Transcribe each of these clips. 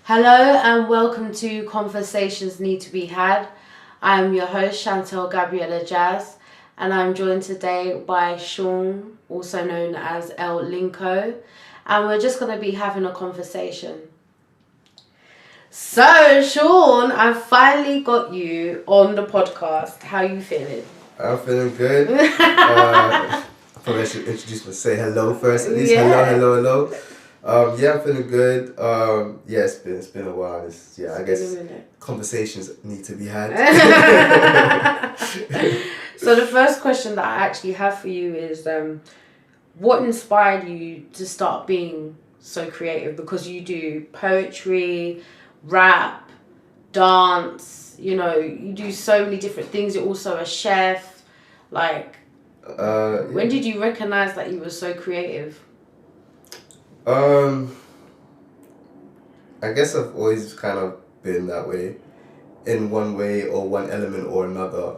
Hello and welcome to Conversations Need to Be Had. I'm your host, Chantel Gabriella Jazz, and I'm joined today by Sean, also known as Él LÍnko, and we're just going to be having a conversation. So, Sean, I finally got you on the podcast. How are you feeling? I'm feeling good. Probably I should introduce say hello first, at least. Yeah. Hello. Yeah, I'm feeling good. Yeah, it's been a while. I guess conversations need to be had. So the first question that I actually have for you is, what inspired you to start being so creative? Because you do poetry, rap, dance. You do so many different things. You're also a chef. When did you recognize that you were so creative? I guess I've always kind of been that way, in one way or one element or another.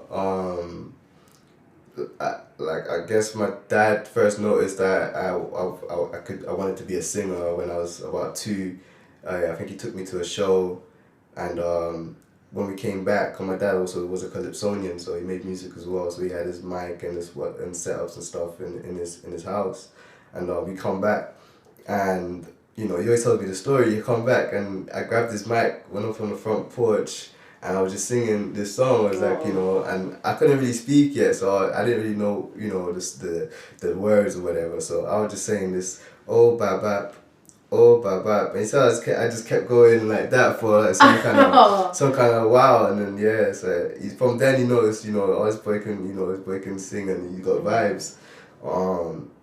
I guess my dad first noticed that I wanted to be a singer when I was about 2. I think he took me to a show, and when we came back, 'cause my dad also was a calypsonian, so he made music as well. So he had his mic and and setups and stuff in his house, and we come back, and he always tells me the story. You come back, and I grabbed his mic, went up on the front porch, and I was just singing this song. I was like, and I couldn't really speak yet, so I didn't really know, the words or whatever. So I was just saying this, oh bap, and so I just kept going like that for like some kind of wow, and then so from then he noticed, this boy can sing and he got vibes,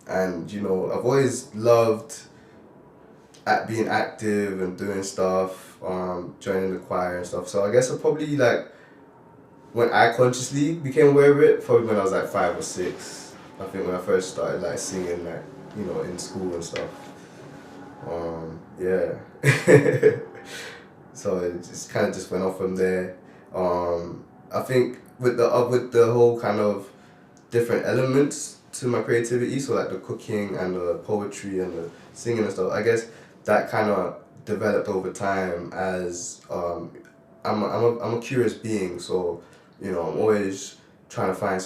and I've always loved at being active and doing stuff, joining the choir and stuff. So I guess I probably when I consciously became aware of it, probably when I was like 5 or 6. I think when I first started singing in school and stuff. So it just kind of just went off from there. I think with the whole kind of different elements to my creativity, so like the cooking and the poetry and the singing and stuff, I guess that kind of developed over time as I'm a curious being, so I'm always trying to find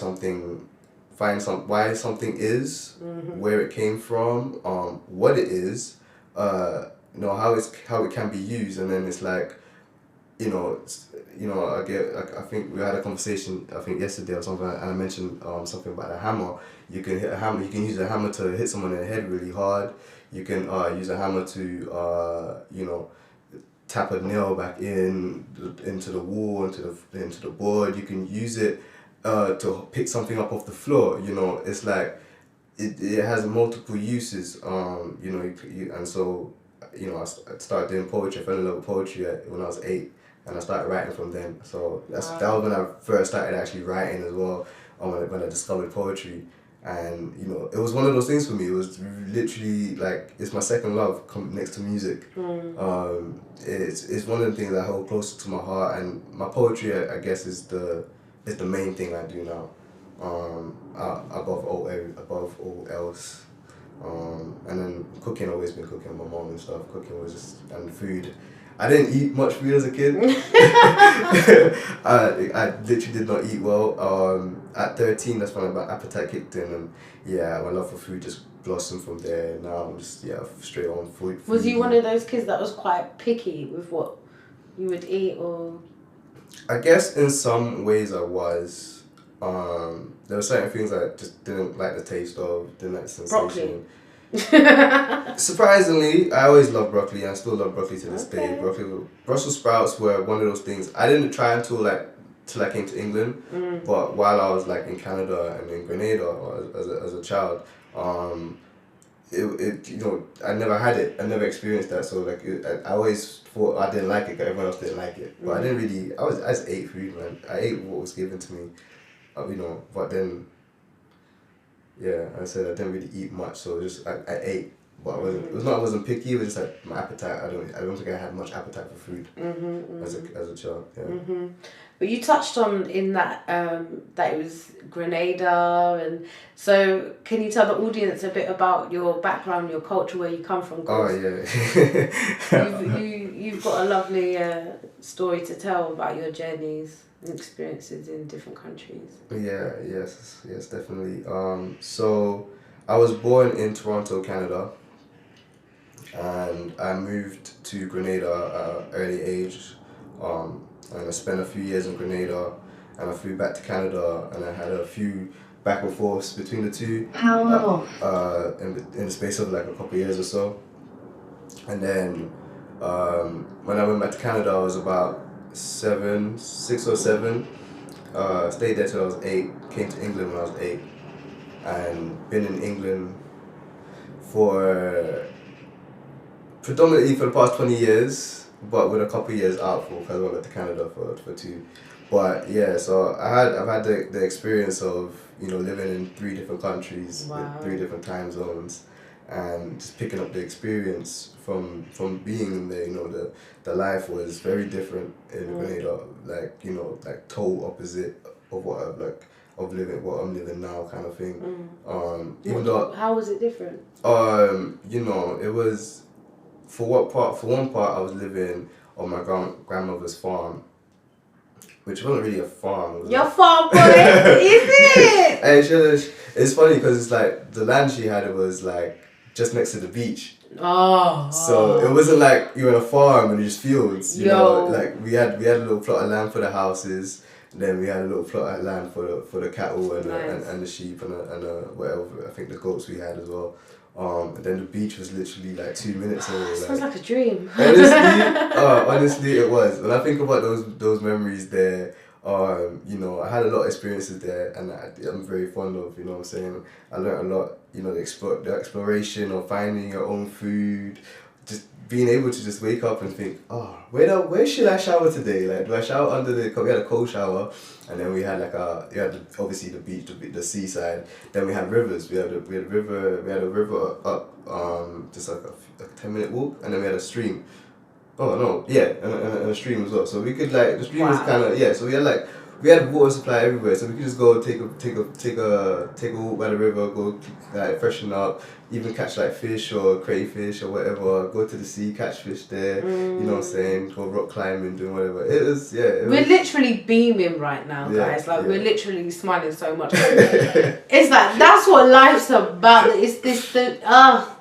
why something is, where it came from, what it is, how it can be used, and then it's like, I think we had a conversation, I think yesterday or something, and I mentioned something about a hammer. You can hit a hammer. You can use a hammer to hit someone in the head really hard. You can use a hammer to tap a nail back into the wall, into the board. You can use it to pick something up off the floor. It's like it has multiple uses. And so I started doing poetry. I fell in love with poetry when I was 8, and I started writing from then. So that was when I first started actually writing as well. When I discovered poetry. And it was one of those things for me. It was literally it's my second love next to music. It's one of the things I hold closer to my heart, and my poetry, I guess, is the main thing I do now, above all else. And then cooking, always been cooking with my mom and stuff. Cooking was and food. I didn't eat much food as a kid. I literally did not eat well. At 13, that's when my appetite kicked in, and my love for food just blossomed from there. Now I'm just straight on food. Was you one of those kids that was quite picky with what you would eat, or? I guess in some ways I was. There were certain things I just didn't like the taste of, didn't like the sensation. Surprisingly, I always loved broccoli, and I still love broccoli to this day. Brussels sprouts were one of those things I didn't try until I came to England. But while I was in Canada and in Grenada as a child, I never had it. I never experienced that. So I always thought I didn't like it because everyone else didn't like it. But I didn't really. I just ate food, man. I ate what was given to me. But then. I said I didn't really eat much, so I ate. but I wasn't picky. It was just like my appetite. I don't think I had much appetite for food as a child. Yeah. But you touched on in that that it was Grenada, and so can you tell the audience a bit about your background, your culture, where you come from? Oh yeah. you've got a lovely story to tell about your journeys and experiences in different countries. Yeah. Yes, definitely. So I was born in Toronto, Canada, and I moved to Grenada at an early age. And I spent a few years in Grenada, and I flew back to Canada, and I had a few back and forths between the two. In the space of like a couple of years or so. And then when I went back to Canada, I was about 6 or 7. Stayed there till I was 8. Came to England when I was 8, and been in England for predominantly for the past 20 years. But with a couple of years out because I went back to Canada for 2. But yeah, so I've had the experience of living in 3 different countries with 3 different time zones, and just picking up the experience from being there. The life was very different in Grenada, like total opposite of what I'm living now, kind of thing. Even though how was it different? It was. For one part, I was living on my grandmother's farm, which wasn't really a farm. It was Your farm, boy, is it? And it's funny because it's like the land she had, it was like just next to the beach. So it wasn't like you were in a farm and just fields. You know, like we had a little plot of land for the houses. Then we had a little plot of land for the cattle and the sheep and whatever. I think the goats we had as well. And then the beach was literally like 2 minutes away. Sounds like a dream. Honestly, it was. When I think about those memories there, I had a lot of experiences there, and I'm very fond of. You know what I'm saying? I learned a lot. The exploration of finding your own food, just being able to just wake up and think, where should I shower today? Like, do I shower under we had a cold shower, and then we had obviously the beach, the seaside. Then we had rivers. We had a river up, just like a 10-minute walk, and then we had a stream. Oh no, yeah, and a stream as well. So we could the stream was kind of So we had water supply everywhere, so we could just go take a walk by the river, go freshen up, even catch fish or crayfish or whatever. Go to the sea, catch fish there. You know what I'm saying? Go rock climbing, doing whatever. We're literally beaming right now, guys. We're literally smiling so much. It's that's what life's about. It's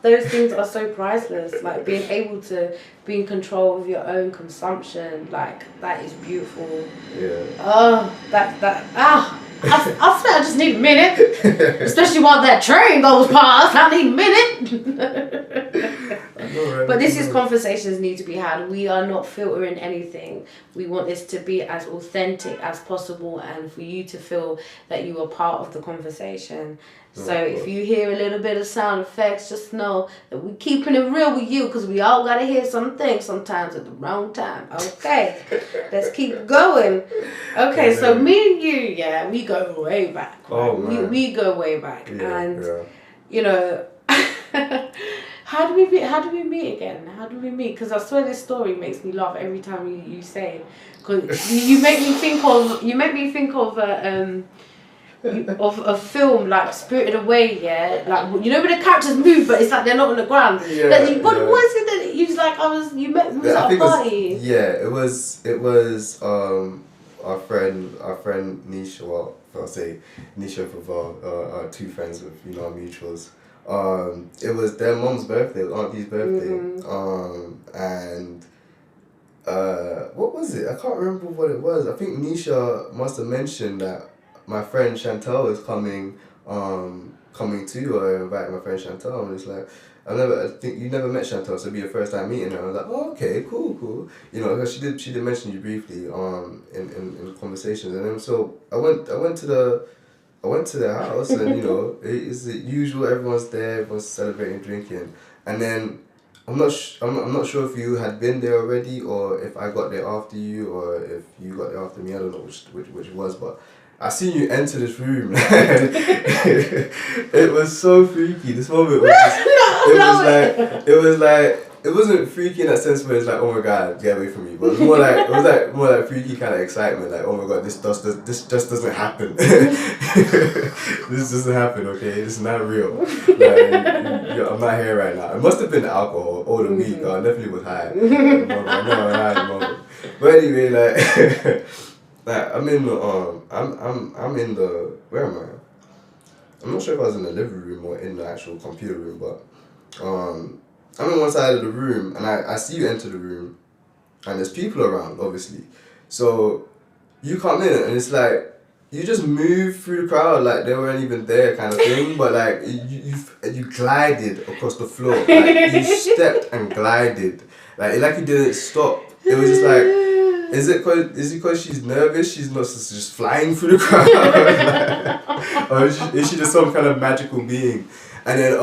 those things are so priceless. Like being able to be in control of your own consumption, that is beautiful. Yeah. I swear I just need a minute. Especially while that train goes past, I need a minute. But this is conversations need to be had. We are not filtering anything. We want this to be as authentic as possible, and for you to feel that you are part of the conversation. So if you hear a little bit of sound effects, just know that we're keeping it real with you, because we all gotta hear some things sometimes at the wrong time. Okay, let's keep going. Okay, so me and you, we go way back. Right? We go way back, and how do we meet again? How do we meet? Because I swear this story makes me laugh every time you say it. Because you make me think of of a film like Spirited Away, when the characters move, but it's like they're not on the ground. What is it that you you met me at a party? It was our friend Nisha. Well, I'll say Nisha and Faval are 2 friends with our mutuals. It was their mom's birthday, auntie's birthday, and what was it? I can't remember what it was. I think Nisha must have mentioned that my friend Chantal is coming too, or invite my friend Chantal, and it's like, I think you never met Chantal, so it'd be your first time meeting her. I was like, oh, okay, cool. Because she did mention you briefly in conversations, and then so I went to the house, and it's the usual. Everyone's there, everyone's celebrating, drinking, and then I'm not sure if you had been there already, or if I got there after you, or if you got there after me. I don't know which it was, but I seen you enter this room. It was so freaky. This moment was it was like it wasn't freaky in that sense where it's like, oh my god, get away from me. But it was more like more like freaky kind of excitement, like, oh my god, this just doesn't happen. This doesn't happen, okay? This is not real. Like, I'm not here right now. It must have been the alcohol or the weed. I definitely was high. But anyway, like, like I'm in the where am I? I'm not sure if I was in the living room or in the actual computer room, but I'm on one side of the room and I see you enter the room and there's people around, obviously. So you come in and it's like you just move through the crowd like they weren't even there kind of thing, but like you glided across the floor. Like you stepped and glided. Like you didn't stop. It was just like, is it because she's nervous? She's not just flying through the crowd, like, or is she just some kind of magical being? And then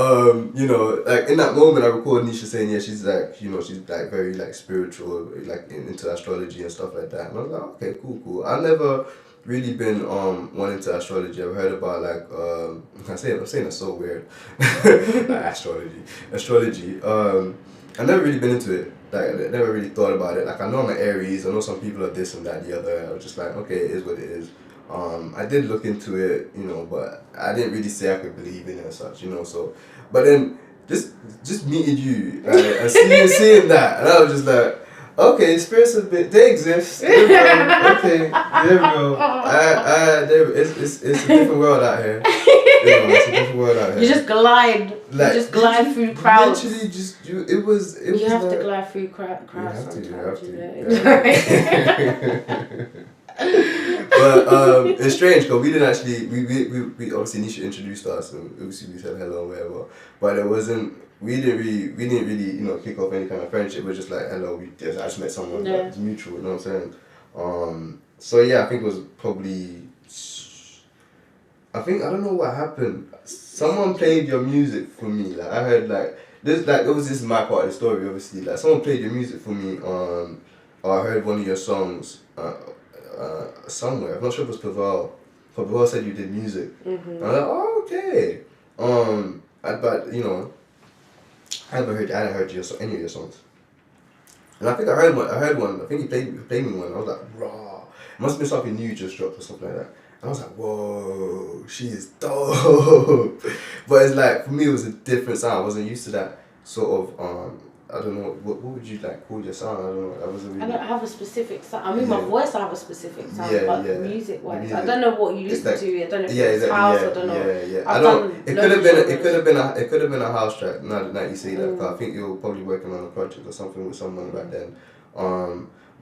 like in that moment, I recorded Nisha saying, yeah, she's like, she's like very like spiritual, like into astrology and stuff like that. And I was like, okay, cool. I've never really been one into astrology. I've heard about like I'm saying it's so weird, astrology. I've never really been into it. Like, I never really thought about it. Like, I know I'm an Aries. I know some people are this and that, the other. I was just like, okay, it is what it is. I did look into it, but I didn't really say I could believe in it as such, So, but then just meeting you, and seeing that, and I was just like, okay, spirits they exist. There we go. Okay, there we go. It's a different world out here. It's a different world out here. You just glide. Like, you just glide through crowds. Literally, You have like, to glide through crowds. You have to. But it's strange because we didn't actually. We obviously Nisha introduced us and obviously we said hello and whatever. But it wasn't. We didn't really kick off any kind of friendship. We're just like, hello. I just met someone that's mutual. You know what I'm saying? So yeah, I think it was probably. I don't know what happened. Someone played your music for me. Like I heard like this. Like this is my part of the story. Obviously, like someone played your music for me. Or I heard one of your songs. Somewhere. I'm not sure if it was Pavel. But Pavel said you did music. Mm-hmm. And I was like, oh, okay. But I hadn't heard any of your songs. And I think I heard one. I think he played me one. I was like, raw. It must have been something new just dropped or something like that. And I was like, whoa, she is dope. But it's like, for me, it was a different sound. I wasn't used to that sort of, I don't know, what would you like call your sound? I don't know. I don't have a specific sound. I mean, my voice, I have a specific sound, but music-wise, I don't know what you listen to. I don't know if it's house. I don't know. It could have been a house track. Now that you say that, 'cause I think you were probably working on a project or something with someone back then.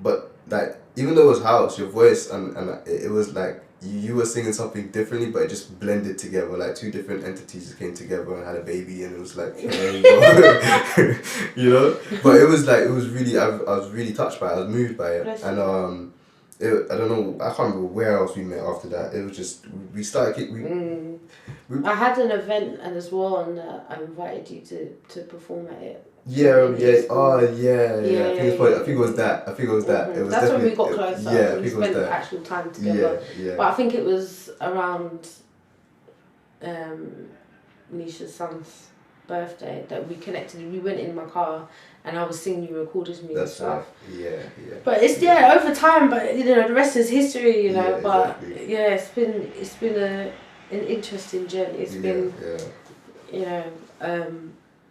But like, even though it was house, your voice and it was like you were singing something differently, but it just blended together. Like two different entities came together and had a baby, and it was like, there you go. But it was really, I was really touched by it. I was moved by it, and I don't know, I can't remember where else we met after that. It was just we started. I had an event and as well, and I invited you to perform at it. I think it was that. Mm-hmm. It was that's when we got closer. Yeah, we spent actual time together. Yeah. But I think it was around Nisha's son's birthday that we connected. We went in my car and I was singing you recorded me and stuff. Yeah. But it's over time. But the rest is history. But exactly. it's been an interesting journey. It's been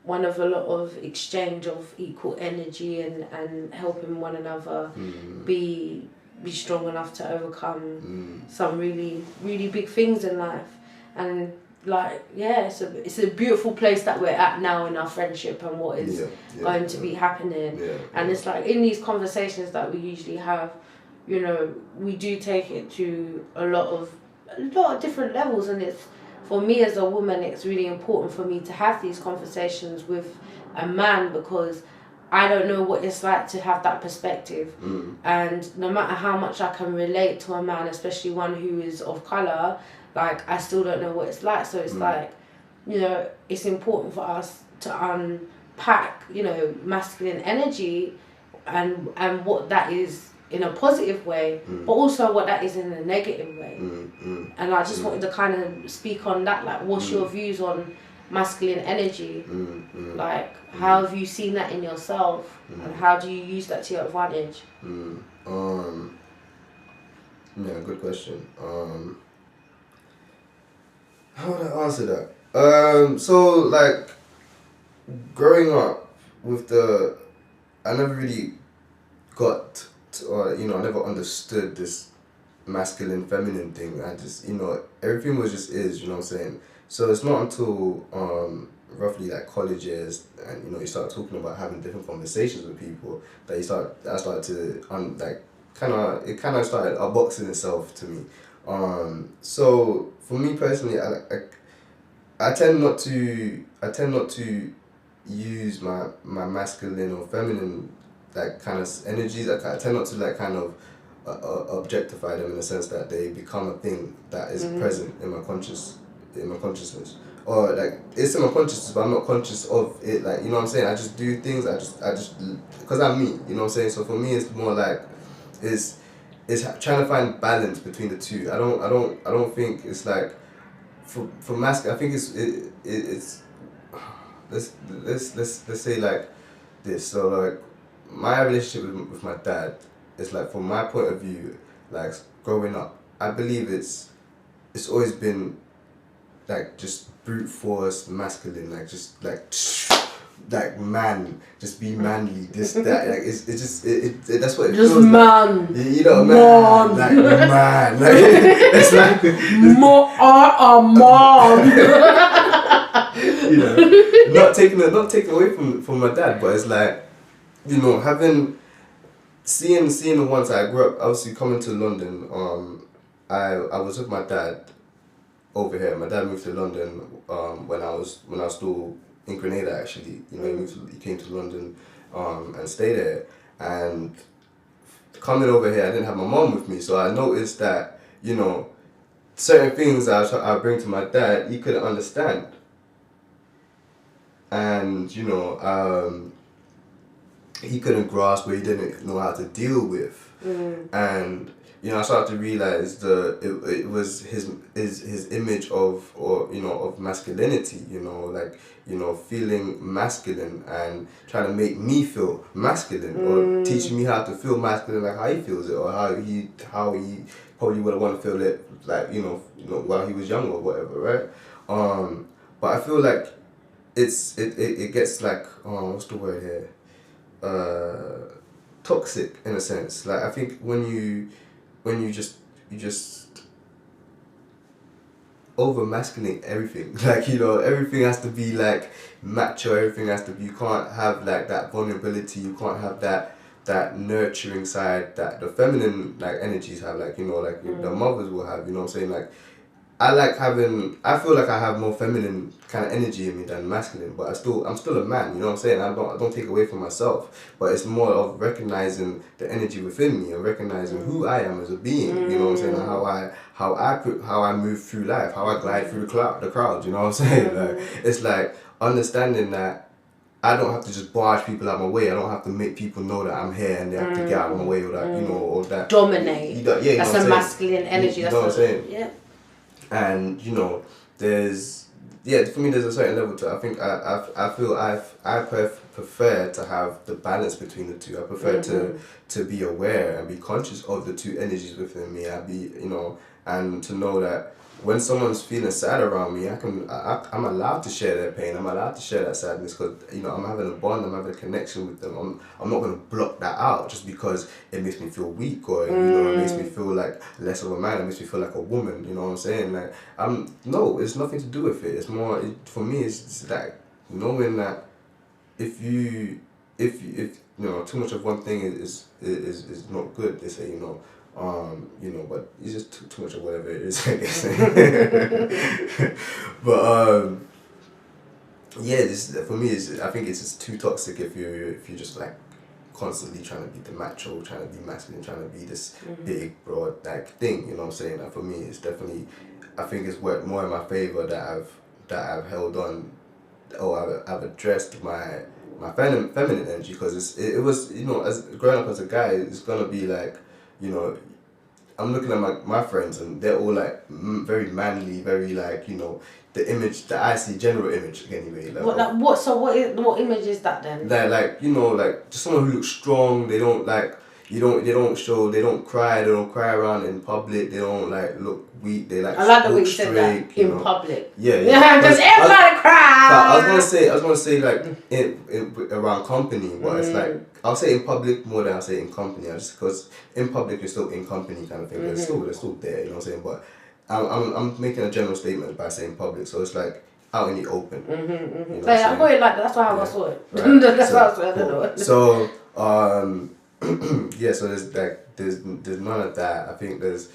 one of a lot of exchange of equal energy and helping one another be strong enough to overcome some really, really big things in life. And it's a beautiful place that we're at now in our friendship and what is going to be happening. And it's like in these conversations that we usually have, we do take it to a lot of different levels, and it's, for me as a woman, it's really important for me to have these conversations with a man because I don't know what it's like to have that perspective. And no matter how much I can relate to a man, especially one who is of colour, like I still don't know what it's like. So it's like, it's important for us to unpack, masculine energy and what that is in a positive way, but also what that is in a negative way. And I just wanted to kind of speak on that, like what's your views on masculine energy. Like, how have you seen that in yourself, and how do you use that to your advantage? Yeah, good question. How would I answer that? So like growing up with I never really got to, or I never understood this masculine feminine thing. I just everything was just is, what I'm saying. So it's not until roughly like college years, and you start talking about having different conversations with people, that I started to like kind of started unboxing itself to me. So for me personally, I tend not to use my masculine or feminine like kind of energies. I tend not to like kind of objectify them in the sense that they become a thing that is present in my consciousness, or like it's in my consciousness, but I'm not conscious of it. Like, what I'm saying. I just do things. I just because I'm me. You know what I'm saying. So for me, it's more like it's trying to find balance between the two. I don't think it's like for masculine. I think it's let's say like this. So like my relationship with my dad is like, from my point of view, like growing up, I believe it's always been like just brute force masculine, like just like man, just be manly, this that, like it's just that's what it just feels man. Like. Man, like man, like it's like more man. Not taking away from my dad, but it's like having seeing the ones I grew up, obviously coming to London. I was with my dad over here. My dad moved to London when I was still in Grenada, actually. He came to London and stayed there. And coming over here, I didn't have my mom with me, so I noticed that certain things I bring to my dad, he couldn't understand. And he couldn't grasp, or he didn't know how to deal with. And I started to realize it was his image of of masculinity, feeling masculine and trying to make me feel masculine, or teaching me how to feel masculine, like how he feels it, or how he probably would have wanted to feel it, like while he was young or whatever, right? But I feel like it gets like, what's the word here? Toxic in a sense. Like, I think when you just over masculinate everything, like everything has to be like macho, everything has to be, you can't have like that vulnerability, you can't have that nurturing side that the feminine like energies have, like like the mothers will have, what I'm saying. Like I feel like I have more feminine kind of energy in me than masculine, but I'm still a man, what I'm saying. I don't take away from myself, but it's more of recognizing the energy within me and recognizing who I am as a being, what I'm saying, and how I move through life, how I glide through the crowd, what I'm saying. Like, it's like understanding that I don't have to just barge people out my way. I don't have to make people know that I'm here and they have to get out of my way, or that or that dominate. That's a masculine energy. You know what I'm saying? Yeah. And there's for me there's a certain level to it. I think I feel I prefer to have the balance between the two. I prefer to be aware and be conscious of the two energies within me. And to know that when someone's feeling sad around me, I'm allowed to share their pain. I'm allowed to share that sadness, because I'm having a bond. I'm having a connection with them. I'm not going to block that out just because it makes me feel weak, or it makes me feel like less of a man. It makes me feel like a woman. You know what I'm saying? Like, no, it's nothing to do with it. It's more, for me, it's like knowing that if too much of one thing is not good. They say, but it's just too much of whatever it is, I guess. But for me, I think it's just too toxic if you're just like constantly trying to be the macho, trying to be masculine, trying to be this big broad like thing. You know what I'm saying? Like, for me, it's definitely, I think it's worked more in my favor that I've held on, or I've addressed my feminine energy, because it was as growing up as a guy, it's gonna be like, I'm looking at my friends, and they're all like very manly, very like, you know, the image that I see, general image anyway. Like, what image is that then? Like you know, like just someone who looks strong. They don't like, they don't show, they don't cry around in public. They don't like look weak. They like, I like the way look you said straight, that, in public. Yeah. Because everybody cries. I was gonna say like in around company, but it's like, I'll say in public more than I'll say in company. Just because in public you're still in company kind of thing. They're still there. You know what I'm saying? But I'm making a general statement by saying public. So it's like out in the open. You know what I got it like that. That's how I saw it. Right. That's So, how I saw it. I don't know. So yeah. So there's like there's none of that. I think there's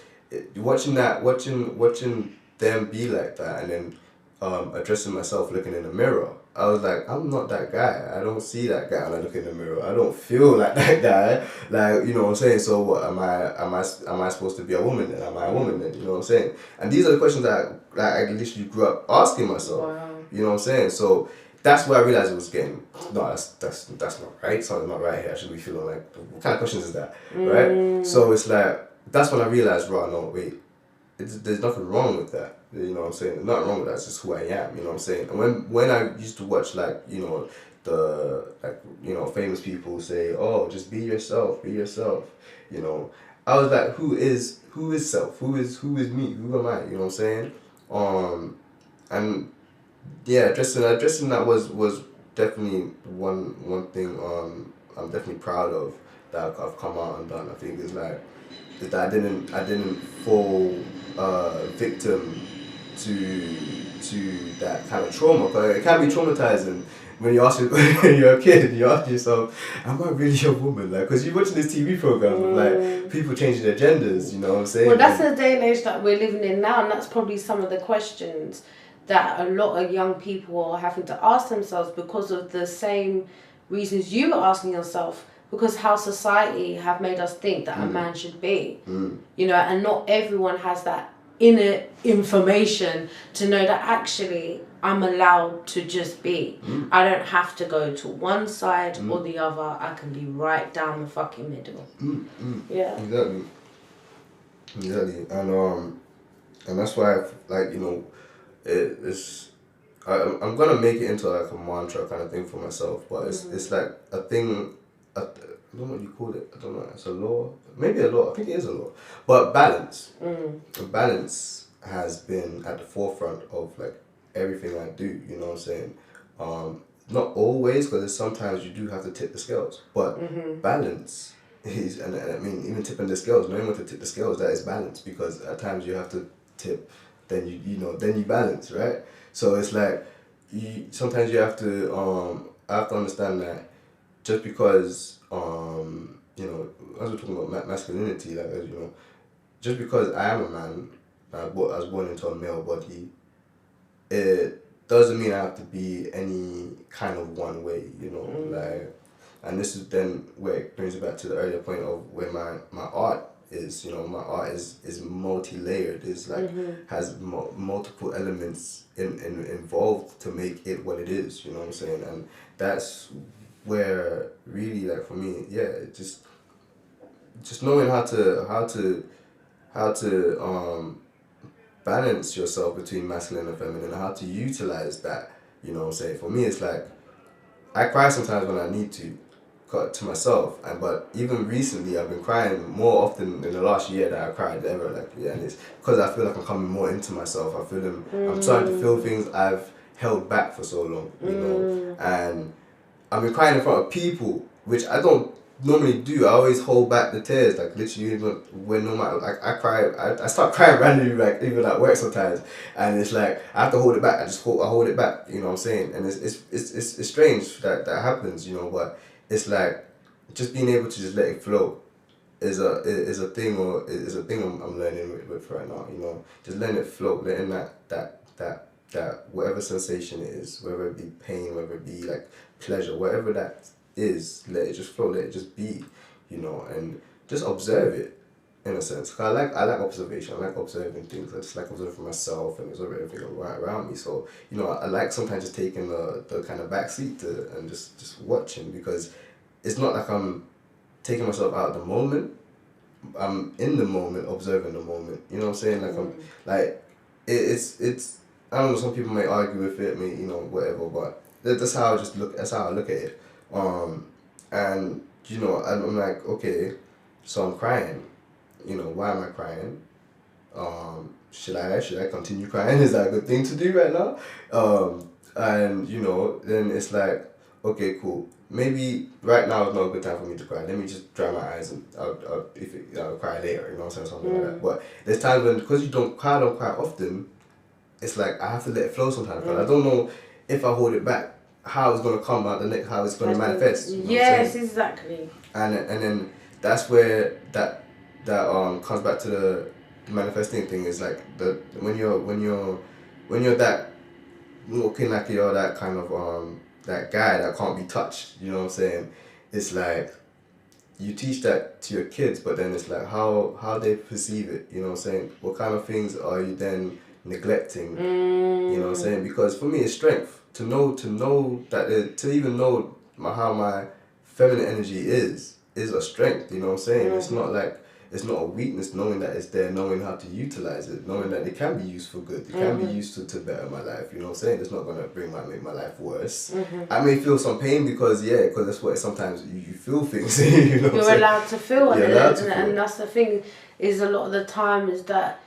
watching them be like that, and then addressing myself, looking in the mirror. I was like, I'm not that guy. I don't see that guy when I look in the mirror. I don't feel like that guy. Like, you know what I'm saying? So what am I supposed to be a woman then? Am I a woman then? You know what I'm saying? And these are the questions that I literally grew up asking myself. Wow. You know what I'm saying? So that's where I realized it was getting, no, that's not right. Something's not right here. I should be feeling like, what kind of questions is that? Right? So it's like, that's when I realized, right, no, wait, there's nothing wrong with that. You know what I'm saying? There's nothing wrong with that. It's just who I am. You know what I'm saying? And when I used to watch, like, you know, the, like, you know, famous people say, oh, just be yourself, you know, I was like, who is self? Who is me? Who am I? You know what I'm saying? And yeah, addressing that was definitely one thing I'm definitely proud of that I've come out and done. I think is like that I didn't fall victim to that kind of trauma, but it can be traumatizing when you ask when you're a kid and you ask yourself, am I really a woman? Like, because you're watching this TV program of like people changing their genders, you know what I'm saying? Well, that's the day and age that we're living in now, and that's probably some of the questions that a lot of young people are having to ask themselves because of the same reasons you were asking yourself, because how society have made us think that a man should be, you know, and not everyone has that inner information to know that actually I'm allowed to just be. I don't have to go to one side or the other. I can be right down the fucking middle. Yeah. Exactly. And that's why, like, you know, it's I'm gonna make it into like a mantra kind of thing for myself, but it's like a thing. I don't know what you call it. I don't know. It's a law. Maybe a law. I think it is a law. But balance. Balance has been at the forefront of like everything I do. You know what I'm saying? Not always, because sometimes you do have to tip the scales. But balance is, and I mean, even tipping the scales, knowing when to tip the scales, that is balance, because at times you have to tip, then then you balance, right? So it's like sometimes you have to I have to understand that just because you know, as we're talking about masculinity, like, as you know, just because I am a man, I was born into a male body, it doesn't mean I have to be any kind of one way, you know, like, and this is then where it brings it back to the earlier point of where my art is, you know, my art is multi-layered, is like, has multiple elements involved to make it what it is, you know what I'm saying? And that's where really, like, for me, yeah, it just knowing how to balance yourself between masculine and feminine, and how to utilize that, you know what I'm saying? For me, it's like, I cry sometimes when I need to myself, but even recently I've been crying more often in the last year than I cried ever, like, yeah, and it's because I feel like I'm coming more into myself. I feel I'm starting to feel things I've held back for so long, you know, and I've been crying in front of people, which I don't normally do. I always hold back the tears, like, literally, even when no matter, like, I cry, I start crying randomly, like, even at work sometimes, and it's like, I have to hold it back. I hold it back, you know what I'm saying? And it's strange that happens, you know, but it's like, just being able to just let it flow is a thing I'm learning with right now, you know, just letting it flow, letting that whatever sensation it is, whether it be pain, whether it be like pleasure, whatever that is, let it just flow, let it just be, you know, and just observe it in a sense. 'Cause I like observation. I like observing things. I just like observing myself and observing everything around me. So, you know, I like sometimes just taking the kind of backseat and just watching, because it's not like I'm taking myself out of the moment, I'm in the moment, observing the moment. You know what I'm saying? Like I'm like it's I don't know. Some people may argue with it, may whatever, but that's how I just look. That's how I look at it. And I'm like, okay, so I'm crying. Why am I crying? Should I continue crying? Is that a good thing to do right now? And then it's like, okay, cool. Maybe right now is not a good time for me to cry. Let me just dry my eyes and I'll cry later. You know what I'm saying? Something like that. But there's times when, because you don't cry often, it's like I have to let it flow sometimes. Because I don't know if I hold it back, how it's gonna come out the next, how it's gonna manifest. You know yes, exactly. And then that's where that comes back to the manifesting thing. Is like when you're that looking like you're that kind of that guy that can't be touched. You know what I'm saying? It's like you teach that to your kids, but then it's like how they perceive it. You know what I'm saying? What kind of things are you then neglecting? You know what I'm saying? Because for me, it's strength to know that to even know how my feminine energy is a strength. You know what I'm saying? It's not like it's not a weakness, knowing that it's there, knowing how to utilize it, knowing that it can be used for good, it can be used to better my life. You know what I'm saying? It's not gonna make my life worse. I may feel some pain because that's what sometimes you feel things. You're allowed to feel it, and that's the thing. Is a lot of the time is that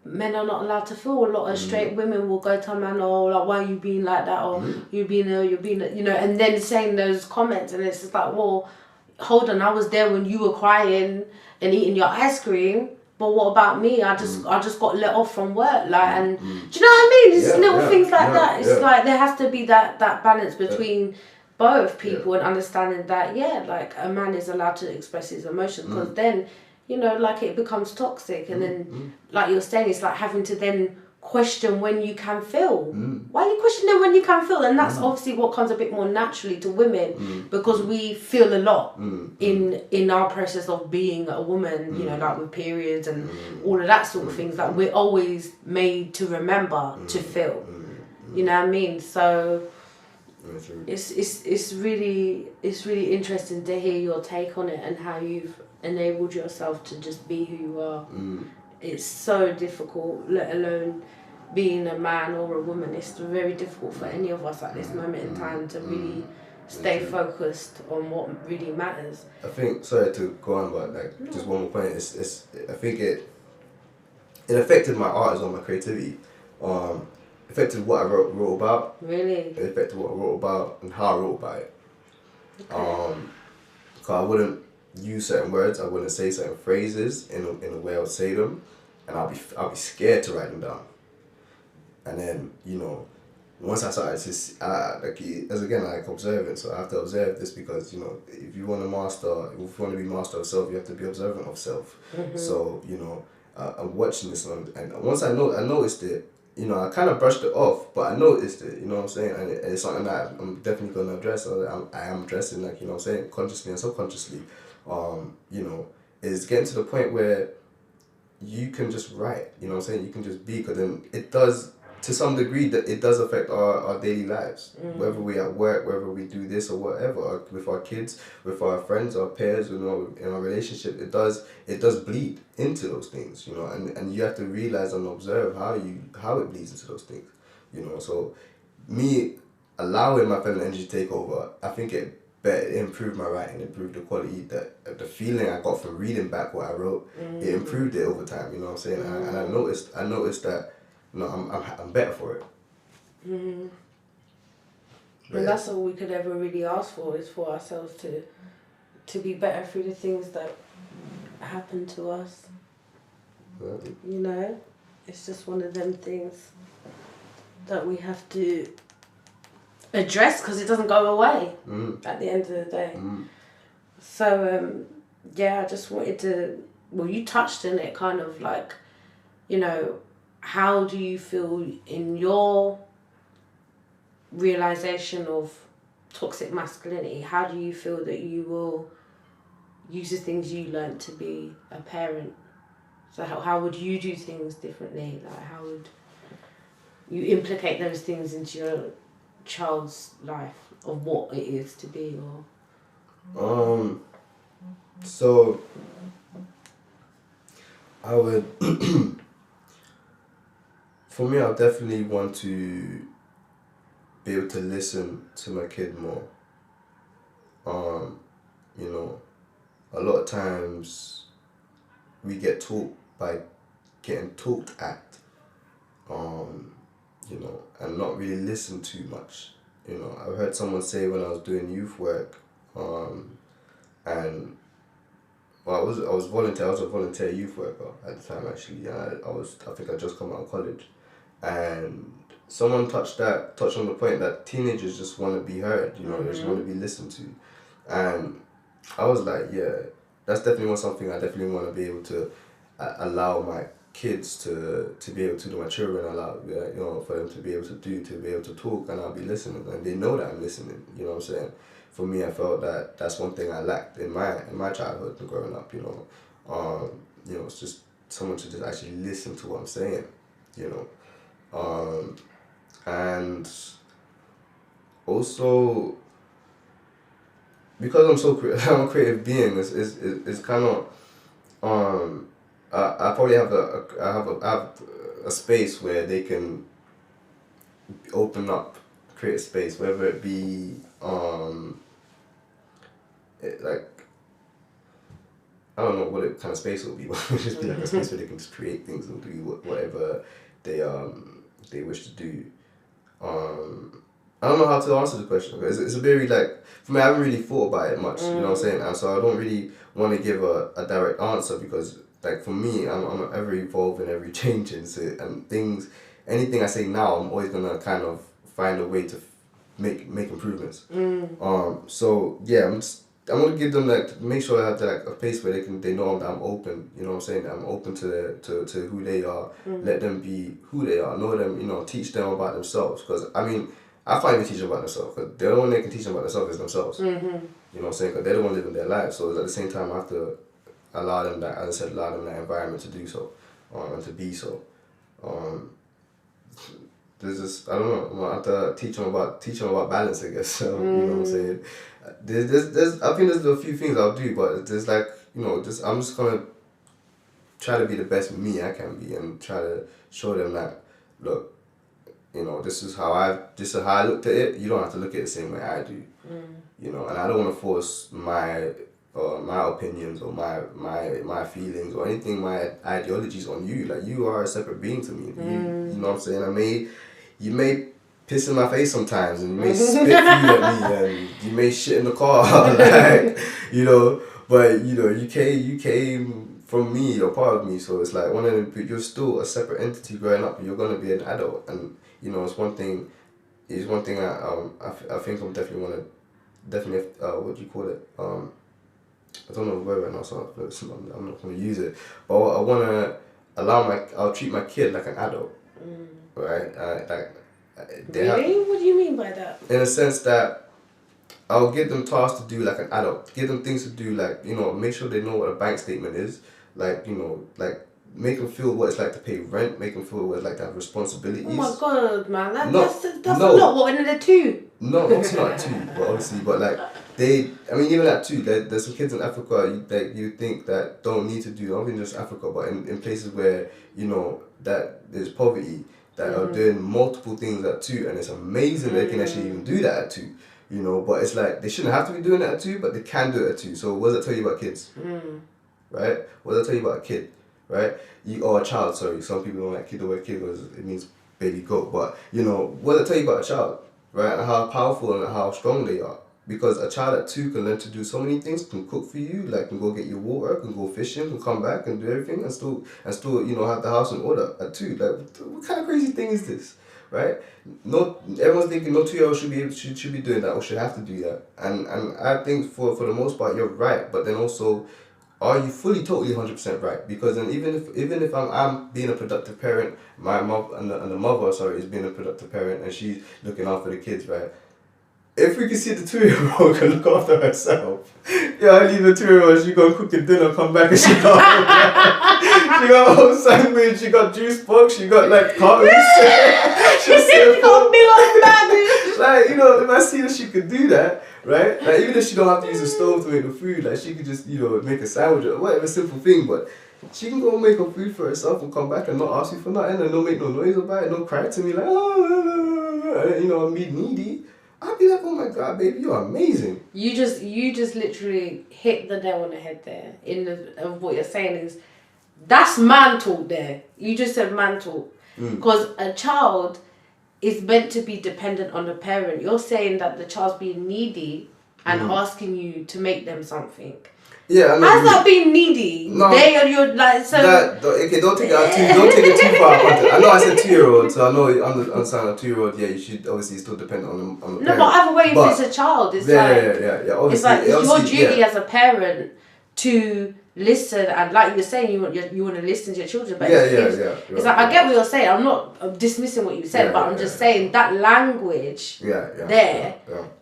men are not allowed to feel. A lot of straight women will go to a man, oh, like, why are you being like that, or you're being and then saying those comments, and it's just like, well, hold on, I was there when you were crying and eating your ice cream, but what about me? I just got let off from work, like, and do you know what I mean? It's little things like that. It's like there has to be that balance between both people and understanding that like a man is allowed to express his emotions, because then like it becomes toxic, and then like you're saying, it's like having to then question when you can feel. Why are you questioning when you can feel? And that's obviously what comes a bit more naturally to women, because we feel a lot in our process of being a woman, like with periods and all of that sort of things, that we're always made to remember to feel. You know what I mean? So it's really interesting to hear your take on it and how you've enabled yourself to just be who you are. It's so difficult, let alone being a man or a woman. It's very difficult for any of us at this moment in time to really stay focused on what really matters. I think, sorry to go on, but just one more point. I think it affected my art as well, my creativity. Affected what I wrote about. Really? It affected what I wrote about and how I wrote about it. Okay. Because I wouldn't use certain words, I wouldn't say certain phrases in a way I would say them, and I'll be scared to write them down. And then once I started to observant, so I have to observe this, because if you want to be master of self, you have to be observant of self. So I'm watching this, and once I noticed it. I kind of brushed it off, but I noticed it, you know what I'm saying? And it's something that I'm definitely going to address. I am addressing, like, you know what I'm saying, consciously and subconsciously. Is getting to the point where you can just write, you know what I'm saying? You can just be, because then it does, to some degree, that it does affect our daily lives. Whether we're at work, whether we do this or whatever, with our kids, with our friends, our peers, in our relationship, it does bleed into those things, and you have to realize and observe how it bleeds into those things, So me allowing my feminine energy to take over, I think it improved my writing, improved the quality, the feeling I got from reading back what I wrote. It improved it over time, you know what I'm saying? And I noticed that I'm better for it. And that's all we could ever really ask for, is for ourselves to be better through the things that happen to us. It's just one of them things that we have to address, because it doesn't go away at the end of the day. So I just wanted to, well, you touched on it, kind of like, how do you feel in your realization of toxic masculinity? How do you feel that you will use the things you learned to be a parent? So how would you do things differently? Like, how would you implicate those things into your child's life, of what it is to be? Or So I would, for me, I definitely want to be able to listen to my kid more. You know, a lot of times we get taught by getting talked at, you know, and not really listened to much. You know, I heard someone say when I was doing youth work, and well, I was a volunteer youth worker at the time actually. And I think I just come out of college, and someone touched on the point that teenagers just want to be heard. You know, they just want to be listened to, and I was like, yeah, that's definitely something I definitely want to be able to allow my kids to be able to do, my children allow, you know, for them to be able to do, to be able to talk, and I'll be listening, and they know that I'm listening. You know what I'm saying? For me, I felt that that's one thing I lacked in my childhood and growing up. You know, it's just someone to just actually listen to what I'm saying. You know, and also because I'm a creative being. It's kind of I probably have I have a space where they can open up, create a space, whether it be like I don't know what kind of space it will be, but it'll just be like a space where they can just create things and do whatever they wish to do. I don't know how to answer the question. It's a very like, for me, I haven't really thought about it much. You know what I'm saying? And so I don't really want to give a direct answer because like for me, I'm ever evolving, ever changing. So, and anything I say now, I'm always gonna kind of find a way to make improvements. So yeah, I'm gonna give them like, make sure I have like a place where they know that I'm open. You know what I'm saying? That I'm open to who they are. Let them be who they are. Know them. You know, teach them about themselves. Because I mean, I can't even teach them about themselves. Because the only one they can teach them about themselves is themselves. You know what I'm saying? Because they're the one living their lives. So at the same time, I have to allow them that, as I said, allow them that environment to do so, and to be so. There's just, I don't know, I have to teach them about balance, I guess. You know what I'm saying? There's I think there's a few things I'll do, but there's like, you know, I'm just gonna try to be the best me I can be and try to show them that, look, you know, this is how I looked at it. You don't have to look at it the same way I do. You know, and I don't want to force my opinions or my feelings or anything, my ideologies on you. Like, you are a separate being to me. You know what I'm saying? You may piss in my face sometimes, and you may spit food at me, and you may shit in the car, like, you know. But you know, you came from me, you're part of me. So it's like you're still a separate entity growing up. You're gonna be an adult, and you know, it's one thing. I think I'm definitely what do you call it? I don't know the word right now, so I'm not gonna use it. But I wanna I'll treat my kid like an adult, right? Really? What do you mean by that? In a sense that I'll give them tasks to do like an adult. Give them things to do, like, you know, make sure they know what a bank statement is. Like, you know, like, make them feel what it's like to pay rent. Make them feel what it's like to have responsibilities. Oh my god, man. That's a lot. What, when they're two? No, obviously not two, but obviously, but like, even at two, there's some kids in Africa you think that don't need to do, not even just Africa, but in places where, you know, that there's poverty, that are doing multiple things at two, and it's amazing they can actually even do that at two, you know. But it's like, they shouldn't have to be doing that at two, but they can do it at two. So what does that tell you about kids? Right? What does that tell you about a kid? Right? Or a child, sorry. Some people don't like the word kid because it means baby goat. But, you know, what does it tell you about a child? Right? And how powerful and how strong they are. Because a child at two can learn to do so many things, can cook for you, like, can go get your water, can go fishing, can come back and do everything, and still, you know, have the house in order at two. Like, what kind of crazy thing is this? Right? Everyone's thinking no 2-year-old should be doing that or should have to do that. And I think for the most part you're right, but then also, are you fully, totally, 100% right? Because then even if I'm being a productive parent, my mom and the mother, sorry, is being a productive parent, and she's looking after the kids, right? If we can see the 2-year-old can look after herself, yeah, I leave the 2-year-old, she go and cook a dinner, come back, and she got she got a whole sandwich, she got juice box, she got like cartons. She got a meal on that. Like, you know, if I see that she could do that, right? Like, even if she don't have to use a stove to make the food, like, she could just, you know, make a sandwich or whatever, simple thing, but she can go make her food for herself and come back and not ask me for nothing and don't make no noise about it, don't cry to me like, oh, you know, me needy. I'd be like, oh my God, baby, you're amazing. You just literally hit the nail on the head there. Of what you're saying is, that's man talk there. You just said man talk. Because a child is meant to be dependent on the parent. You're saying that the child's being needy and asking you to make them something. Yeah, I know. How's that being needy? No, they are your like so. Okay, don't take it too far. I know I said 2-year-old, so I know you understand a 2-year-old. Yeah, you should obviously still depend on the parent. No, but either way, if it's a child, it's yeah. Obviously, it's like it's your duty as a parent to listen, and like you were saying, you want to listen to your children. But it's like I get what you're saying. I'm not dismissing what you said, but I'm just saying that language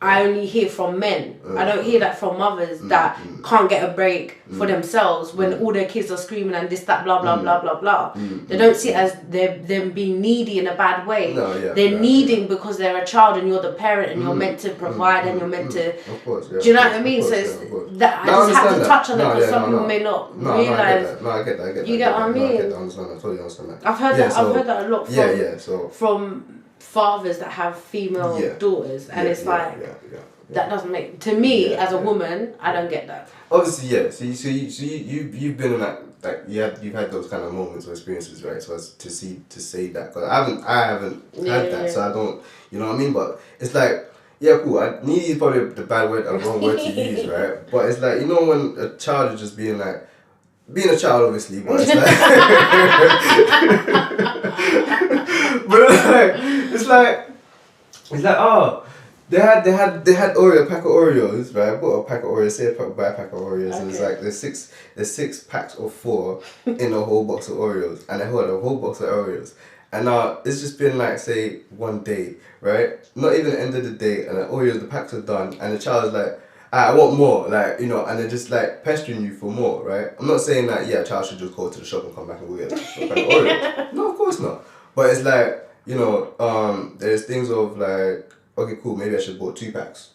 I only hear from men. I don't hear that from mothers that can't get a break for themselves when all their kids are screaming and this, that, blah, blah, blah, blah, blah. They don't see it as them being needy in a bad way. They're needing because they're a child and you're the parent and you're meant to provide and you're meant to. Of course, do you know what I mean? So it's that I just had to touch on it because some people may not realize. I get that. You get what I mean? I totally understand that. I've heard that a lot from from fathers that have female daughters, and it's like that doesn't make to me as a woman. I don't get that. Obviously, yeah. So you've been in that, like you've had those kind of moments or experiences, right? So as to say that, because I haven't had that, so I don't, you know what I mean? But it's like, yeah, cool. Needy is probably the bad word, a wrong word to use, right? But it's like, you know, when a child is just being a child, obviously, but it's like, but it's like, oh, they had a pack of Oreos, right? I bought a pack of Oreos, say buy a pack of Oreos, and it's like there's six packs of 4 in a whole box of Oreos, and I hold a whole box of Oreos. And now it's just been like, say, one day, right? Not even the end of the day, and the packs are done, and the child is like, I want more, like, you know, and they're just like pestering you for more, right? I'm not saying that, a child should just go to the shop and come back and go get a pack of Oreos. No, of course not. But it's like, you know, there's things of like, okay, cool, maybe I should have bought 2 packs.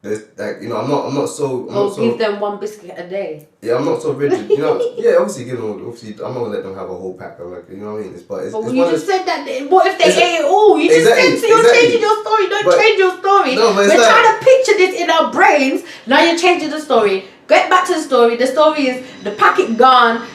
There's like, you know, I'm not so. Give them 1 biscuit a day. Yeah, I'm not so rigid. You know, obviously I'm not gonna let them have a whole pack of, like, you know what I mean? You just said that. What if they ate it all? You just said so. You're changing your story. Don't change your story. No, but we're trying to picture this in our brains. Now you're changing the story. Get back to the story. The story is the packet gone.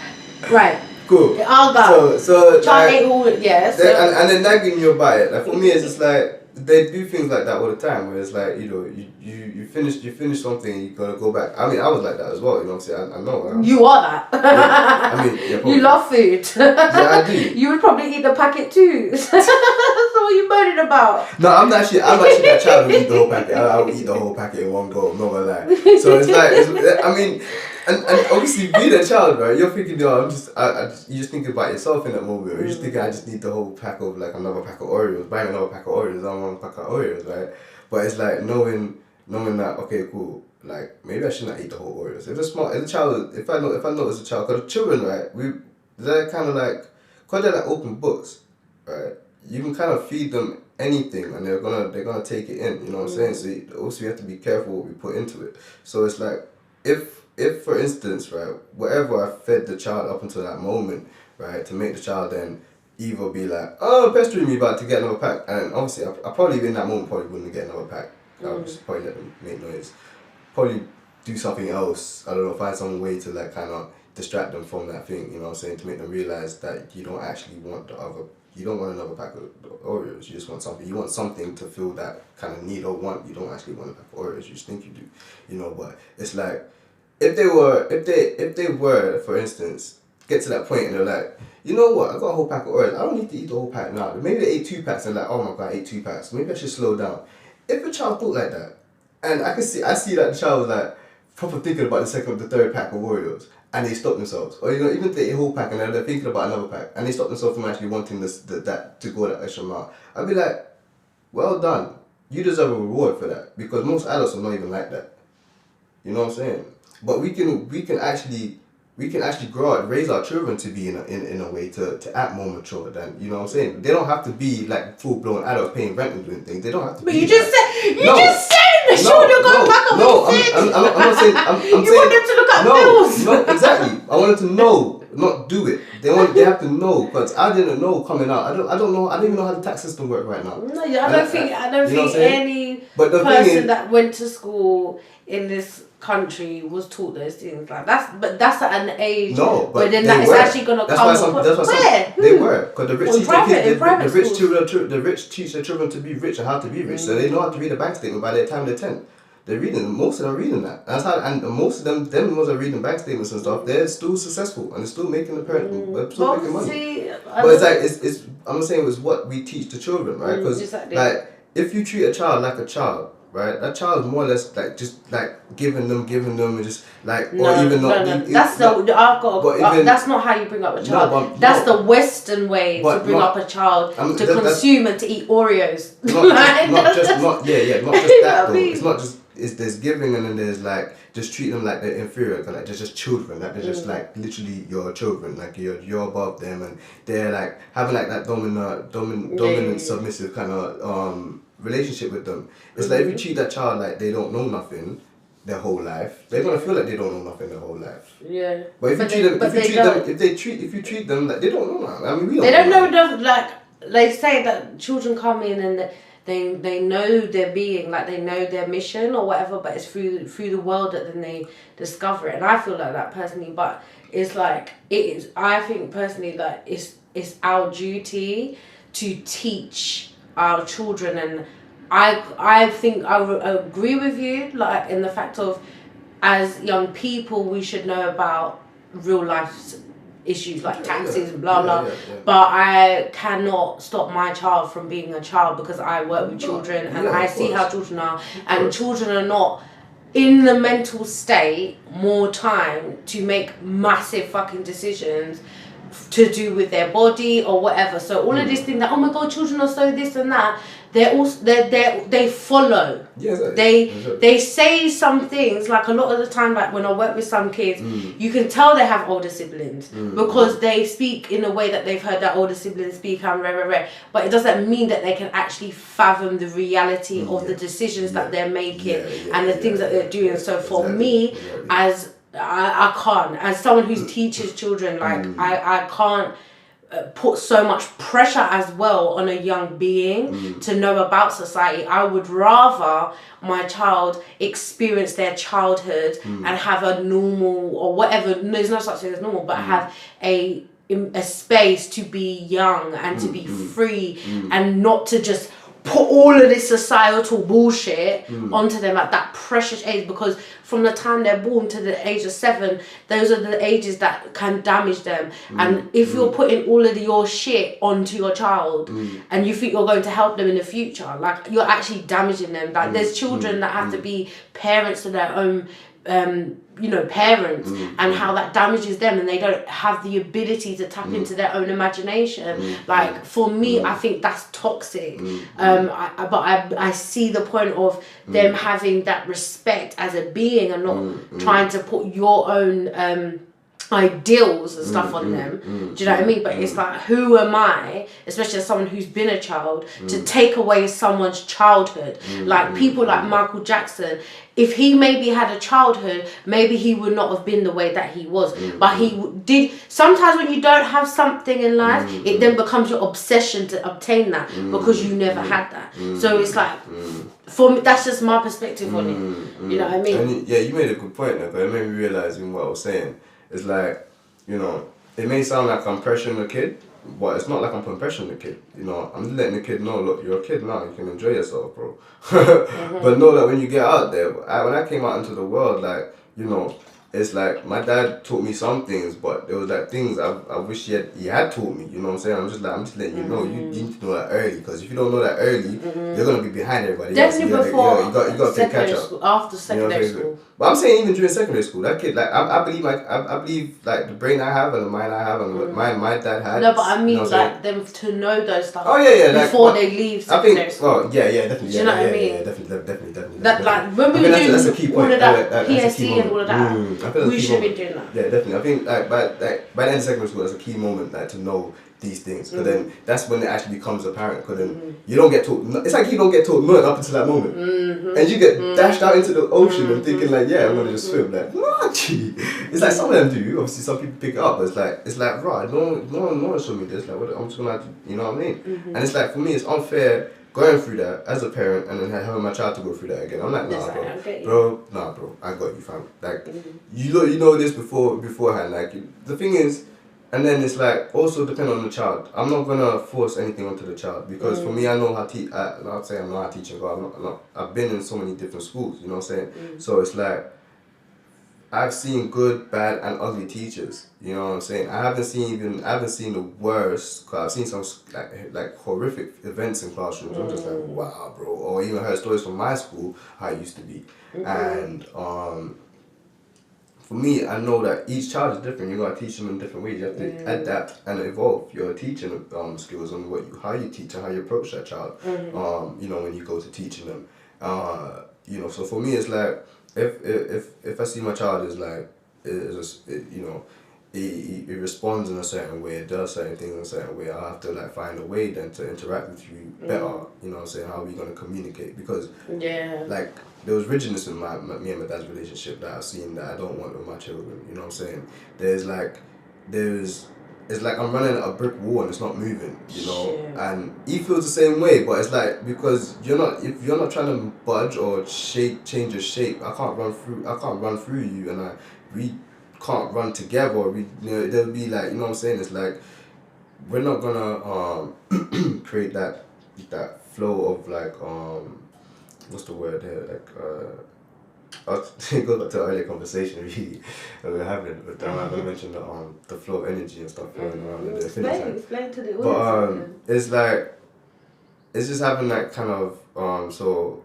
Right. Cool. All gone. So child ate all. Yes. And they're nagging you about it. Like, for me, it's just like, they do things like that all the time, where it's like, you know, you finish something, you gotta go back. I mean, I was like that as well, you know what I'm saying? I know. You are that. Yeah. I mean, you love food. Yeah, I do. You would probably eat the packet too. So what are you moaning about? No, I'm actually that child who eat the whole packet. I would eat the whole packet in one go, I'm not gonna lie. So it's like, I mean, and obviously being a child, right, you're thinking, you just thinking about yourself in that moment. You're just thinking, I just need the whole pack of, like, another pack of Oreos, buying another pack of Oreos, I want 1 pack of Oreos, right? But it's like knowing that, okay, cool, like, maybe I should not eat the whole Oreos. If I notice a child, because children, right, they're kind of like, because they're like open books, right, you can kind of feed them anything and they're gonna take it in, you know what I'm saying? So also you have to be careful what we put into it. So it's like, if for instance, right, whatever I fed the child up until that moment, right, to make the child then either be like, oh, pestering me about to get another pack, and obviously I probably in that moment probably wouldn't get another pack. I would just probably let them make noise. Probably do something else. I don't know, find some way to, like, kind of distract them from that thing, you know what I'm saying, to make them realize that you don't actually want you don't want another pack of Oreos, you just want something. You want something to fill that kind of need or want. You don't actually want a pack of Oreos, you just think you do, you know. But it's like, if they were, for instance, get to that point and they're like, you know what, I got a whole pack of Oreos, I don't need to eat the whole pack now. Maybe they ate 2 packs and like, oh my God, I ate 2 packs. Maybe I should slow down. If a child thought like that, and I see that the child was like proper thinking about the second or the third pack of Oreos, and they stop themselves, or, you know, even if they eat a whole pack and they're thinking about another pack, and they stop themselves from actually wanting that to go that extra mile, I'd be like, well done, you deserve a reward for that, because most adults are not even like that. You know what I'm saying? But we can actually we can actually grow out, raise our children to be in a way to act more mature than, you know what I'm saying? They don't have to be like full blown adults paying rent and doing things. They don't have to. But be you just said the children going back on I'm not saying. I'm you saying, want them to look at bills. No, exactly. I wanted to know, not do it. They have to know, because I didn't know coming out. I don't know. I don't even know how the tax system works right now. No, I don't think any person that went to school in this country was taught those things like that's at an age where then that is actually gonna come. Where? They were, because the rich the rich teach their children to be rich and how to be rich, so they know how to read a bank statement by the time they're 10. They're reading. Most of them are reading that. That's how, and most of them ones are reading bank statements and stuff. They're still successful and they're still making they're still making money. But it's like I'm saying it's what we teach the children, right? Because like if you treat a child like a child, right? That child is more or less like just like giving them and just like that's not how you bring up a child. That's the Western way to bring up a child to consume and to eat Oreos. Not just that though. It's not just. There's giving and then there's like just treat them like they're inferior, like they're just children, like they're just like literally your children, like you're above them, and they're like having like that dominant submissive kind of relationship with them. It's like if you treat that child like they don't know nothing their whole life, they're gonna feel like they don't know nothing their whole life. Yeah. But if you treat them like they don't know nothing, I mean we don't. They don't know like they say that children come in and they know their being, like they know their mission or whatever, but it's through the world that then they discover it. And I feel like that personally, but it's like I think personally that it's our duty to teach our children, and I think I agree with you, like in the fact of as young people we should know about real life issues like taxes and blah blah. But I cannot stop my child from being a child because I work with children and I see how children are, and children are not in the mental state more time to make massive fucking decisions to do with their body or whatever. So all of these things that, oh my god, children are so this and that, they follow. Yes, they say some things, like a lot of the time, like when I work with some kids, you can tell they have older siblings because they speak in a way that they've heard their older siblings speak and but it doesn't mean that they can actually fathom the reality of the decisions that they're making and the things that they're doing. So for me, as I can't, as someone who teaches children, like I can't put so much pressure as well on a young being to know about society. I would rather my child experience their childhood and have a normal or whatever, there's no such thing as normal, but have a space to be young and to be free and not to just put all of this societal bullshit onto them at that precious age, because from the time they're born to the age of 7, those are the ages that can damage them. And if you're putting all of your shit onto your child and you think you're going to help them in the future, like you're actually damaging them. Like there's children that have to be parents to their own parents, and how that damages them and they don't have the ability to tap into their own imagination. Like for me, I think that's toxic. I see the point of them having that respect as a being and not trying to put your own ideals and stuff on them. Do you know what I mean? But it's like, who am I, especially as someone who's been a child, to take away someone's childhood? Like people like Michael Jackson, if he maybe had a childhood, maybe he would not have been the way that he was. But he did. Sometimes when you don't have something in life, it then becomes your obsession to obtain that because you never had that. So it's like, for me, that's just my perspective on it. You know what I mean? And you made a good point there, but it made me realise in what I was saying. It's like, it may sound like I'm pressuring the kid, but it's not like I'm pressuring the kid. I'm just letting the kid know, look, you're a kid now, you can enjoy yourself, bro. But know that when you get out there, when I came out into the world, like, it's like my dad taught me some things, but there was like things I wish he had taught me. You know what I'm saying? I'm just letting you know. You need to know that early, because if you don't know that early, you're gonna be behind everybody. Definitely else. Before you got to catch up school, after secondary school. But I'm saying even during secondary school, that kid, like I believe like the brain I have and the mind I have and what my dad had. No, but I mean like them to know those stuff. Oh yeah, before they leave secondary school. Well, yeah, definitely. Do you know what I mean? Yeah, definitely. That like when we were doing that's a key point. all of that That's a key PSC and all of that, we should have been doing that. Yeah, definitely. I think like by the end of secondary school, that's a key moment like to know these things. Because then that's when it actually becomes apparent. Because then you don't get taught. It's like you don't get taught none up until that moment, and you get dashed out into the ocean and thinking like, yeah, I'm gonna just swim. Like, no, gee. It's like some of them do. Obviously, some people pick it up. But it's like, right, no one showed me this. Like, what, I'm just gonna have to, you know what I mean? And it's like for me, it's unfair going through that as a parent and then having my child to go through that again. I'm like, nah, bro, I got you, fam. Like, you know this beforehand. Like, the thing is, and then it's like also depend on the child. I'm not gonna force anything onto the child because for me, I know how to. I'll say I'm not how teaching, but I'm not. I've been in so many different schools. You know what I'm saying? So it's like I've seen good, bad, and ugly teachers. You know what I'm saying? I haven't seen the worst. Cause I've seen some like horrific events in classrooms. I'm just like, wow, bro. Or even heard stories from my school how it used to be. And for me, I know that each child is different. You gotta teach them in different ways. You have to adapt and evolve your teaching skills on how you teach and how you approach that child. You know, when you go to teaching them. You know, so for me, it's like. If I see my child is like, you know, it responds in a certain way, it does certain things in a certain way, I have to like find a way then to interact with you better. You know what I'm saying? How are we gonna communicate? Because like there was rigidness in me and my dad's relationship that I've seen that I don't want with my children. You know what I'm saying? It's like I'm running a brick wall and it's not moving, you know. And he feels the same way, but it's like because if you're not trying to budge or change your shape, I can't run through you, and we can't run together. You know, there'll be like, you know what I'm saying. It's like we're not gonna create that flow of like what's the word here, like I'll go back to our earlier conversation really that we were having, but I mentioned the flow of energy and stuff flowing around the infinity. Explain to the audience. But it's like it's just having that kind of so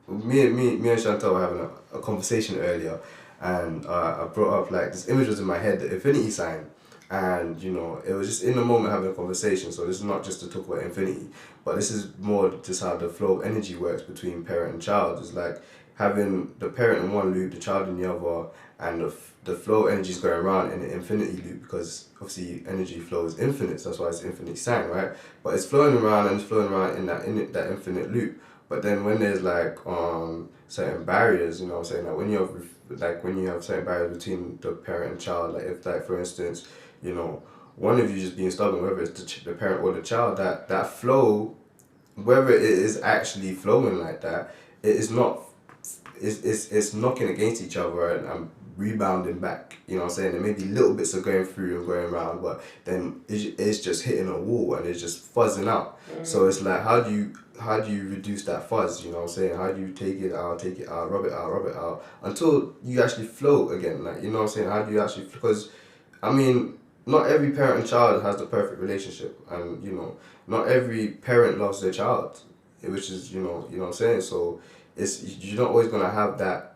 me and Chantal were having a conversation earlier, and I brought up like this image was in my head, the infinity sign. And you know, it was just in the moment having a conversation. So this is not just to talk about infinity, but this is more just how the flow of energy works between parent and child. It's like having the parent in one loop, the child in the other, and the flow of energy is going around in the infinity loop, because obviously energy flow is infinite, so that's why it's infinite sign, right? But it's flowing around and it's flowing around in that infinite loop. But then when there's like certain barriers, you know what I'm saying, like when you have certain barriers between the parent and child, like if like for instance, you know, one of you just being stubborn, whether it's the parent or the child, that flow, whether it is actually flowing like that, it is not. It's knocking against each other and rebounding back. You know what I'm saying? And maybe little bits are going through and going around, but then it's just hitting a wall and it's just fuzzing out. So it's like how do you reduce that fuzz? You know what I'm saying? How do you take it out, rub it out until you actually float again? Like, you know what I'm saying? How do you actually? Because I mean, not every parent and child has the perfect relationship, and you know, not every parent loves their child, which is you know what I'm saying. So you're not always gonna have that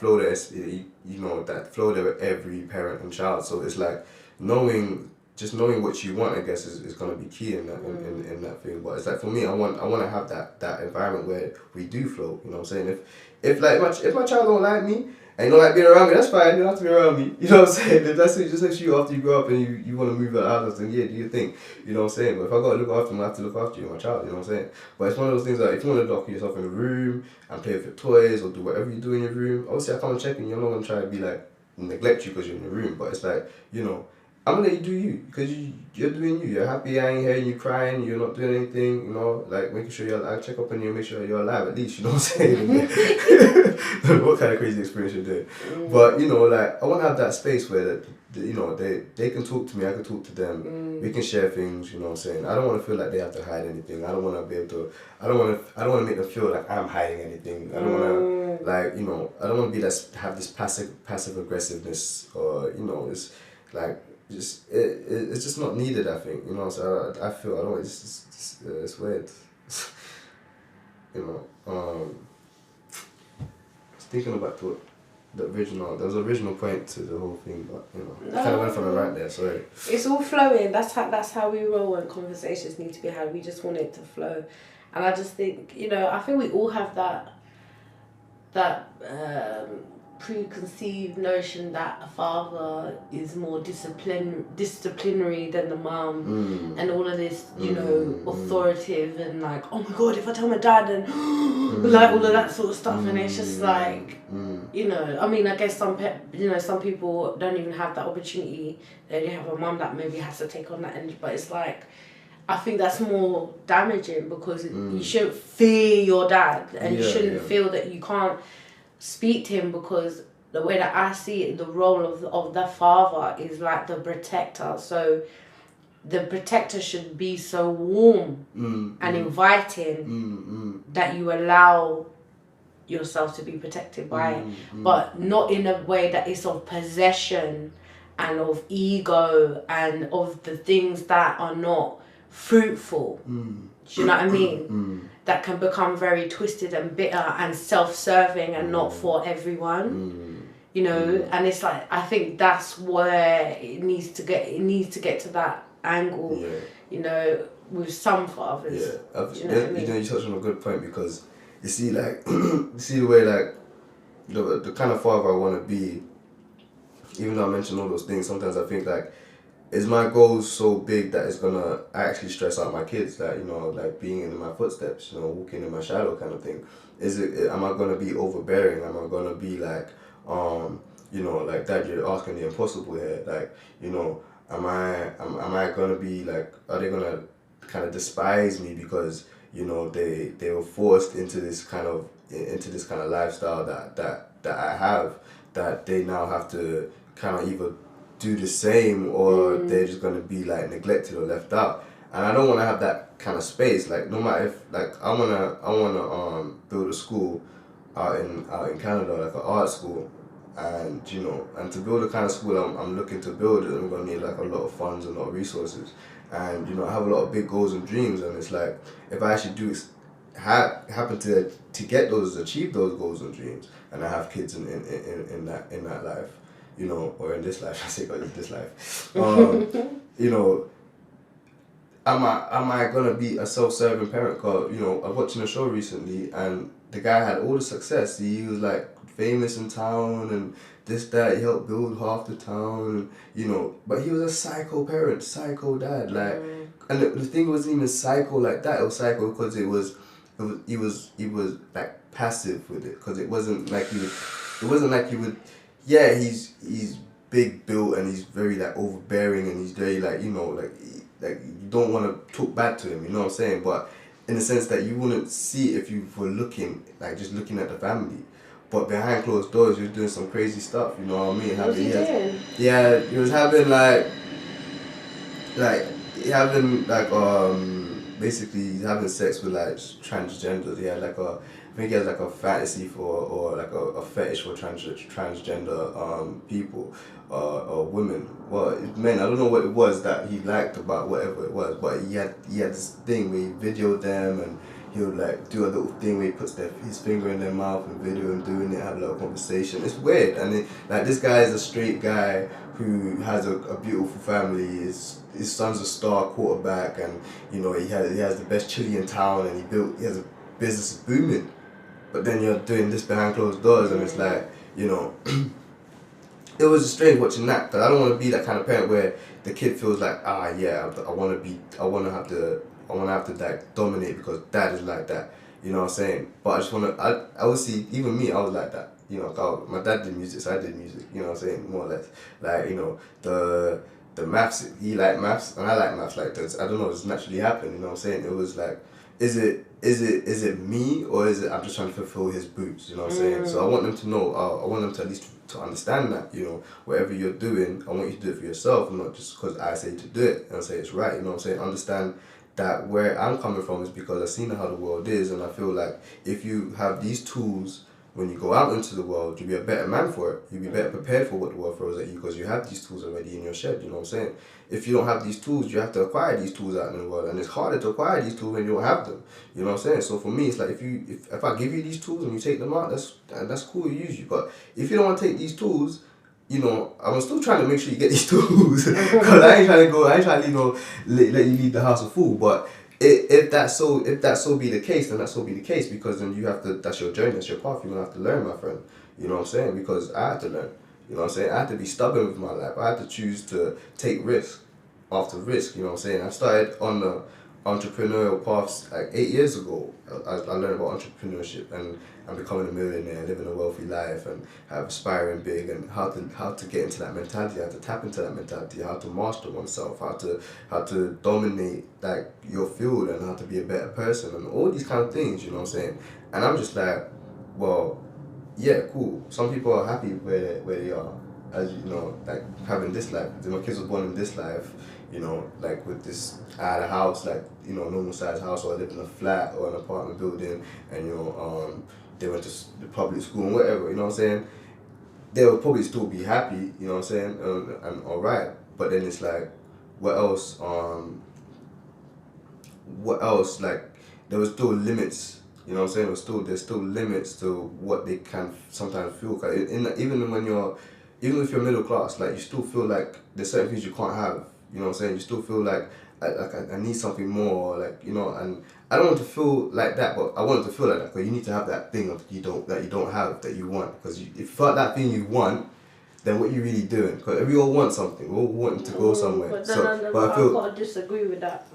flow there. That flow there with every parent and child. So it's like knowing what you want, I guess, is gonna be key in that in that thing. But it's like for me, I want to have that environment where we do flow. You know what I'm saying? If my child don't like me and you don't like being around me, that's fine. You don't have to be around me. You know what I'm saying? If that's it, just like you after you grow up and you want to move out of the house, then yeah, do your thing. You know what I'm saying? But if I got to look after him, I have to look after you, my child. You know what I'm saying? But it's one of those things that if you want to lock yourself in a room and play with your toys or do whatever you do in your room, obviously I come and check and you're not going to try to be like neglect you because you're in your room. But it's like, you know, I'm gonna let you do you because you're doing you. You're happy. I ain't hearing you crying. You're not doing anything. You know, like making sure I check up on you, make sure you're alive at least. You know what I'm saying? What kind of crazy experience you're doing? But you know, like I want to have that space where you know they can talk to me. I can talk to them. We can share things. You know what I'm saying? I don't want to feel like they have to hide anything. I don't want to be able to. I don't want to make them feel like I'm hiding anything. I don't want to like you know. I don't want to be have this passive aggressiveness or you know it's like. It's just not needed. I think you know. So I feel I don't. It's weird. You know. Thinking about the original. There was an original point to the whole thing, but you know, I kind of went from the right there. Sorry. It's all flowing. That's how we roll when conversations need to be had. We just want it to flow, and I just think I think we all have that that preconceived notion that a father is more disciplinary than the mum, and all of this, you know, authoritative and like, oh my god, if I tell my dad and like all of that sort of stuff, and it's just like, you know, I mean, I guess some people don't even have that opportunity. They only have a mum that maybe has to take on that energy, but it's like, I think that's more damaging because you shouldn't fear your dad, and you shouldn't feel that you can't speak to him, because the way that I see it, the role of the father is like the protector. So the protector should be so warm and inviting that you allow yourself to be protected by it, but not in a way that is of possession and of ego and of the things that are not fruitful. Do you know what I mean? That can become very twisted and bitter and self-serving and not for everyone. You know, and it's like, I think that's where it needs to get to that angle. You know, with some fathers. You know, you touched on a good point, because you see, like, you see the way, like, the kind of father I want to be. Even though I mentioned all those things, sometimes I think, like, is my goal so big that it's gonna actually stress out my kids, like, you know, like being in my footsteps, you know, walking in my shadow kind of thing? Am I gonna be overbearing? Am I gonna be like, you know, like, Dad, you're asking the impossible here, like, you know, am I gonna be like, are they gonna kind of despise me because, you know, they were forced into this kind of lifestyle that I have, that they now have to kind of either do the same, or they're just gonna be like neglected or left out. And I don't want to have that kind of space. Like, no matter if, like, I wanna build a school out in Canada, like an art school, and, you know, and to build the kind of school I'm looking to build, I'm gonna need like a lot of funds and a lot of resources, and, you know, I have a lot of big goals and dreams, and it's like, if I actually do happen to achieve those goals and dreams, and I have kids in that life, you know, or in this life, I say, but in this life, you know, am I gonna be a self-serving parent? Cause, you know, I was watching a show recently, and the guy had all the success. He was like famous in town and this, that. He helped build half the town, and, you know, but he was a psycho parent, psycho dad. Like, and the thing wasn't even psycho like that. It was psycho because he was like passive with it, because it wasn't like he would. Yeah, he's big built, and he's very like overbearing, and he's very like, you know, like you don't want to talk bad to him, you know what I'm saying? But in the sense that you wouldn't see it if you were looking, like, just looking at the family. But behind closed doors, he was doing some crazy stuff, you know what I mean? What was he doing? Yeah, he was having basically he's having sex with like transgenders. He had like I think he has like a fantasy for, or like a fetish for transgender people or women. Well, men, I don't know what it was that he liked about whatever it was, but he had this thing where he videoed them, and he would like do a little thing where he puts his finger in their mouth and video him doing it, have a little conversation. It's weird, and like, this guy is a straight guy who has a beautiful family. His son's a star quarterback, and, you know, he has the best chili in town, and he has a business booming. But then you're doing this behind closed doors, and it's like, you know, it was strange watching that, because I don't want to be that kind of parent where the kid feels like, I want to have to like dominate because dad is like that, you know what I'm saying? But I just want to, I would see, even me, I was like that, you know, my dad did music, so I did music, you know what I'm saying, more or less. Like, you know, the maths, he liked maths, and I like maths like this. I don't know, it's naturally happened, you know what I'm saying? It was like, is it me, or is it I'm just trying to fulfill his boots, you know what I'm saying? So I want them to know, I want them to at least to understand that, you know, whatever you're doing, I want you to do it for yourself, not just because I say to do it and I say it's right, you know what I'm saying? Understand that where I'm coming from is because I've seen how the world is, and I feel like if you have these tools when you go out into the world, you'll be a better man for it. You'll be better prepared for what the world throws at you, because you have these tools already in your shed, you know what I'm saying? If you don't have these tools, you have to acquire these tools out in the world, and it's harder to acquire these tools when you don't have them, you know what I'm saying? So for me, it's like, if I give you these tools and you take them out, that's cool, you use you. But if you don't want to take these tools, you know, I'm still trying to make sure you get these tools, because I ain't trying to, you know, let you leave the house a fool. But if that so be the case, then that so be the case, because then you have to, that's your journey, that's your path, you're gonna have to learn, my friend. You know what I'm saying? Because I had to learn. You know what I'm saying? I had to be stubborn with my life. I had to choose to take risk after risk. You know what I'm saying? I started on the entrepreneurial paths like 8 years ago. I learned about entrepreneurship and becoming a millionaire, living a wealthy life, and aspiring big, and how to get into that mentality, how to tap into that mentality, how to master oneself, how to dominate like your field, and how to be a better person, and all these kind of things. You know what I'm saying? And I'm just like, well, yeah, cool. Some people are happy where they are, as you know, like having this life. My kids were born in this life, you know, like with this. I had a house, like, you know, normal sized house, or I lived in a flat or an apartment building, and you know, they went to the public school and whatever. You know what I'm saying? They will probably still be happy. You know what I'm saying? And alright, but then it's like, what else? What else? Like, there was still limits. You know what I'm saying? There's still limits to what they can sometimes feel. Even if you're middle class, like, you still feel like there's certain things you can't have. You know what I'm saying? You still feel like I need something more, like, you know. And I don't want to feel like that, but I want to feel like that, because you need to have that thing that you don't have, that you want. Because if you felt that thing you want, then what you really doing? Because we all want something. We all want to go somewhere. But I've I've got to disagree with that.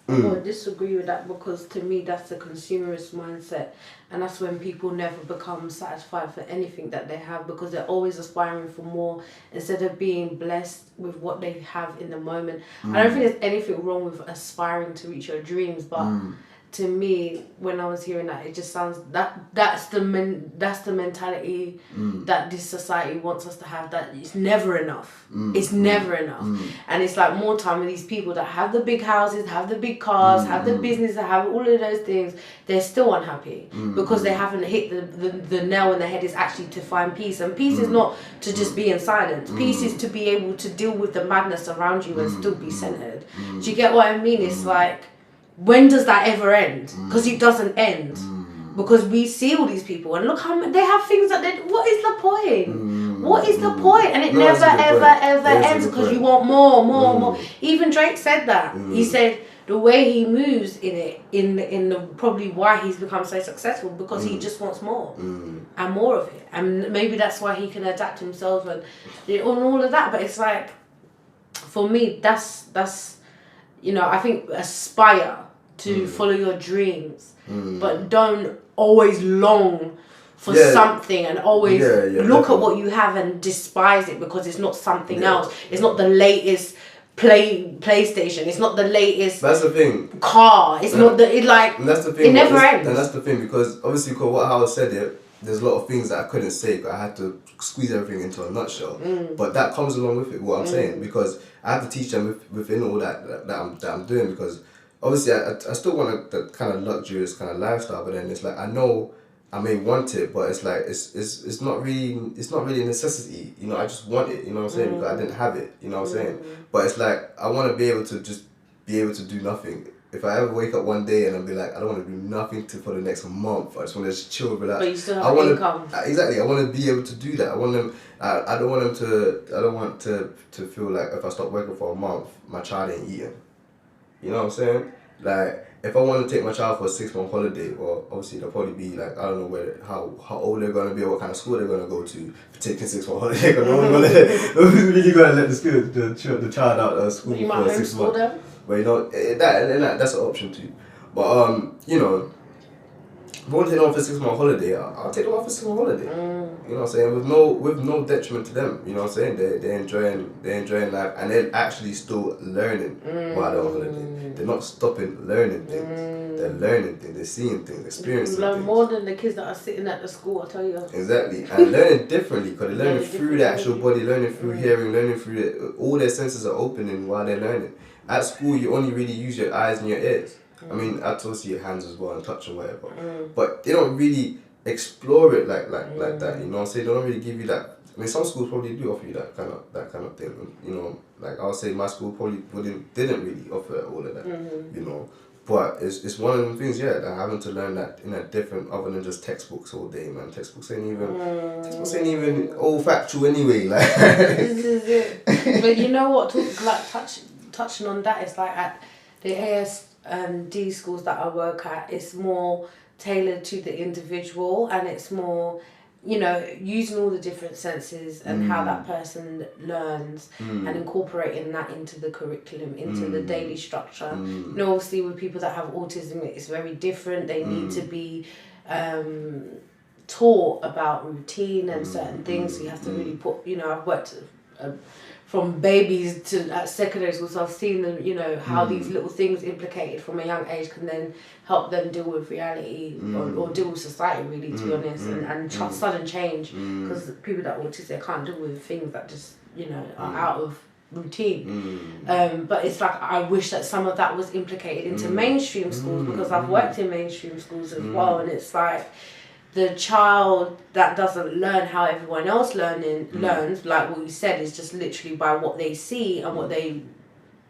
I've got to disagree with that, because to me that's the consumerist mindset, and that's when people never become satisfied for anything that they have, because they're always aspiring for more instead of being blessed with what they have in the moment. I don't think there's anything wrong with aspiring to reach your dreams, but to me, when I was hearing that, it just sounds that's the mentality that this society wants us to have, that it's never enough. It's never enough. And it's like, more time with these people that have the big houses, have the big cars, have the business, that have all of those things, they're still unhappy because they haven't hit the nail in the head, is actually to find peace. And peace is not to just be in silence. Peace is to be able to deal with the madness around you and still be centered. Do you get what I mean? It's like, when does that ever end? Because it doesn't end. Because we see all these people, and look how they have things that they. What is the point? What is the point? And it never, ever ends, because you want more. Even Drake said that. He said the way he moves in it, in the probably why he's become so successful, because he just wants more and more of it, and maybe that's why he can adapt himself and all of that. But it's like, for me, that's you know, I think aspire to follow your dreams, but don't always long for something, and always look at what you have and despise it because it's not something else. It's not the latest PlayStation. It's not the latest. That's the thing. Car. It's not the And that's the thing. It never ends. And that's the thing, because obviously, because what Howard said it, there's a lot of things that I couldn't say, because I had to squeeze everything into a nutshell. But that comes along with it, what I'm saying, because I have to teach them within all that I'm doing, because obviously I still want that kind of luxurious kind of lifestyle, but then it's like, I know I may want it, but it's like it's not really a necessity, you know. I just want it, you know what I'm saying, because I didn't have it, you know what I'm saying. But it's like, I want to be able to just be able to do nothing. If I ever wake up one day and I'll be like, I don't want to do nothing for the next month, I just want to just chill, relax. But you still have income. Exactly, I want to be able to do that. I want them. I don't want to feel like if I stop working for a month, my child ain't eating. You know what I'm saying? Like, if I want to take my child for a 6-month holiday, well, obviously they'll probably be like, I don't know how old they're gonna be or what kind of school they're gonna go to for taking 6-month holiday. Because nobody's really gonna let the child out of school for 6 months. Them? But you know, that's an option too. But you know, if I want to take them off for 6-month holiday, I'll take them off for 6-month holiday. You know what I'm saying? With no detriment to them. You know what I'm saying? They're enjoying life, and they're actually still learning while they're on holiday. They're not stopping learning things. They're learning things. They're seeing things, experiencing things. You learn more than the kids that are sitting at the school, I tell you. Exactly, and learning differently, because they're learning through the actual body, learning through hearing, learning through all their senses are opening while they're learning. At school, you only really use your eyes and your ears. I mean, I also see your hands as well and touch and whatever. But they don't really explore it like that. You know what I'm saying? They don't really give you that. I mean, some schools probably do offer you that kind of thing. You know, like I'll say my school probably didn't really offer all of that. You know, but it's one of them things. Yeah, that having to learn that in a different, other than just textbooks all day, man. Textbooks ain't even all factual anyway. Like this is it. But you know what? Touching on that, it's like at the D schools that I work at, it's more tailored to the individual, and it's more, using all the different senses and how that person learns and incorporating that into the curriculum, into the daily structure. Obviously with people that have autism, it's very different. They need to be taught about routine and certain things. So you have to really put, I've worked from babies to at secondary school, so I've seen them, how these little things implicated from a young age can then help them deal with reality or deal with society, really, to be honest, and sudden change, because people that are autistic can't deal with things that just, are out of routine. But it's like, I wish that some of that was implicated into mainstream schools, because I've worked in mainstream schools as well, and it's like, the child that doesn't learn how everyone else learns, like what you said, is just literally by what they see and what they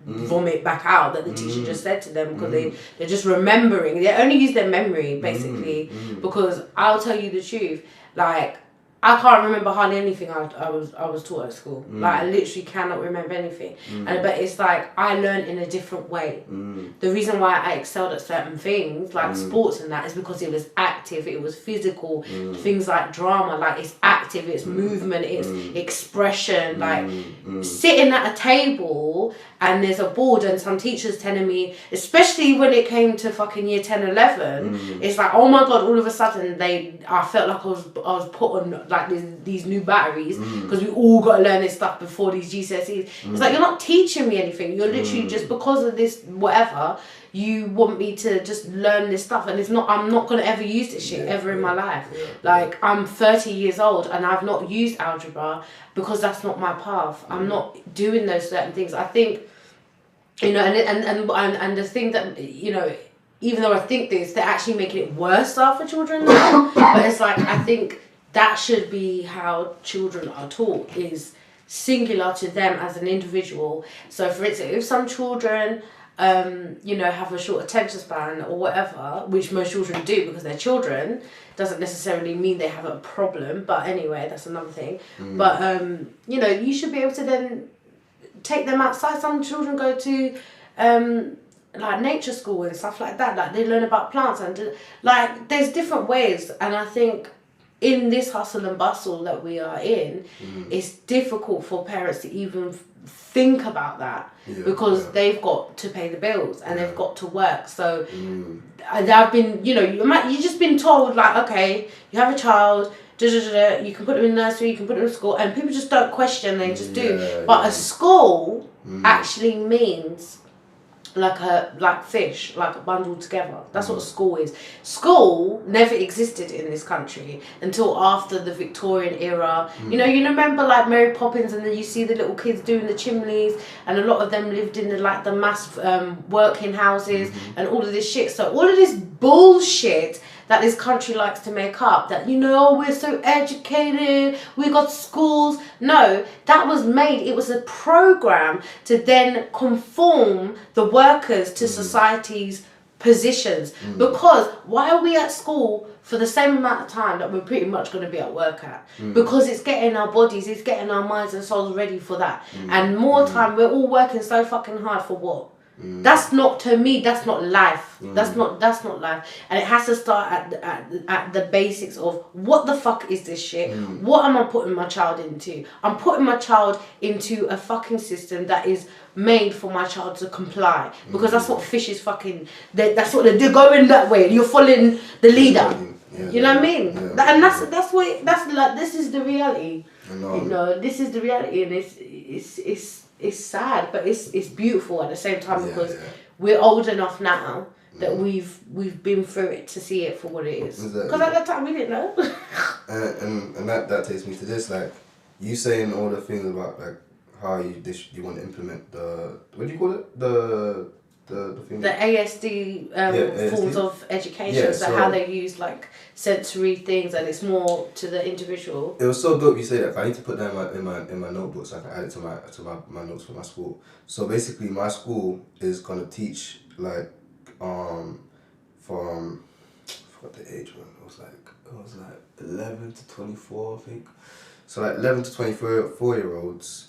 vomit back out that the teacher just said to them, because they're just remembering. They only use their memory, basically, because I'll tell you the truth, like, I can't remember hardly anything I was taught at school. Like, I literally cannot remember anything. But it's like, I learned in a different way. The reason why I excelled at certain things, like sports and that, is because it was active, it was physical. Things like drama, like, it's active, it's movement, it's expression. Like, sitting at a table and there's a board and some teachers telling me, especially when it came to fucking year 10, 11, it's like, oh my God, all of a sudden I felt like I was put on like these new batteries, because we all got to learn this stuff before these GCSEs. It's like, you're not teaching me anything. You're literally just, because of this whatever, you want me to just learn this stuff, and I'm not going to ever use this shit ever in my life. Like, I'm 30 years old and I've not used algebra because that's not my path. I'm not doing those certain things. I think, and the thing that, even though I think this, they're actually making it worse for children now. But it's like, I think that should be how children are taught, is singular to them as an individual. So for instance, if some children have a short attention span or whatever, which most children do because they're children, doesn't necessarily mean they have a problem. But anyway, that's another thing. But you should be able to then take them outside. Some children go to like nature school and stuff like that. Like, they learn about plants, and like, there's different ways. And I think in this hustle and bustle that we are in, it's difficult for parents to even think about that, because they've got to pay the bills and they've got to work. So I've been, you've just been told, like, okay, you have a child, you can put them in nursery, you can put them in school, and people just don't question, they just do. But a school actually means like fish, like bundled together. That's what a school is. School never existed in this country until after the Victorian era. You remember like Mary Poppins, and then you see the little kids doing the chimneys, and a lot of them lived in the mass working houses and all of this shit. So all of this bullshit that this country likes to make up, that, we're so educated, we got schools. No, that was made, it was a program to then conform the workers to society's positions. Because why are we at school for the same amount of time that we're pretty much going to be at work at? Because it's getting our bodies, it's getting our minds and souls ready for that. And more time, we're all working so fucking hard for what? That's not, to me, that's not life. That's not life. And it has to start at the basics of, what the fuck is this shit? What am I putting my child into? I'm putting my child into a fucking system that is made for my child to comply, because that's what fish is fucking, that's what they're going that way. You're following the leader. You know what I mean? And that's like, this is the reality. This is the reality, and it's sad, but it's beautiful at the same time, because we're old enough now that we've been through it to see it for what it is. Because at that time we didn't know. and that takes me to this, like, you saying all the things about like how you want to implement the, what do you call it, the thing? The ASD forms of education, so how they use like sensory things, and it's more to the individual. It was so dope you say that. I need to put that in my notebook so I can add it to my notes for my school. So basically, my school is gonna teach like from, I forgot the age one. It was like 11 to 24, I think. So like 11 to 24-year-olds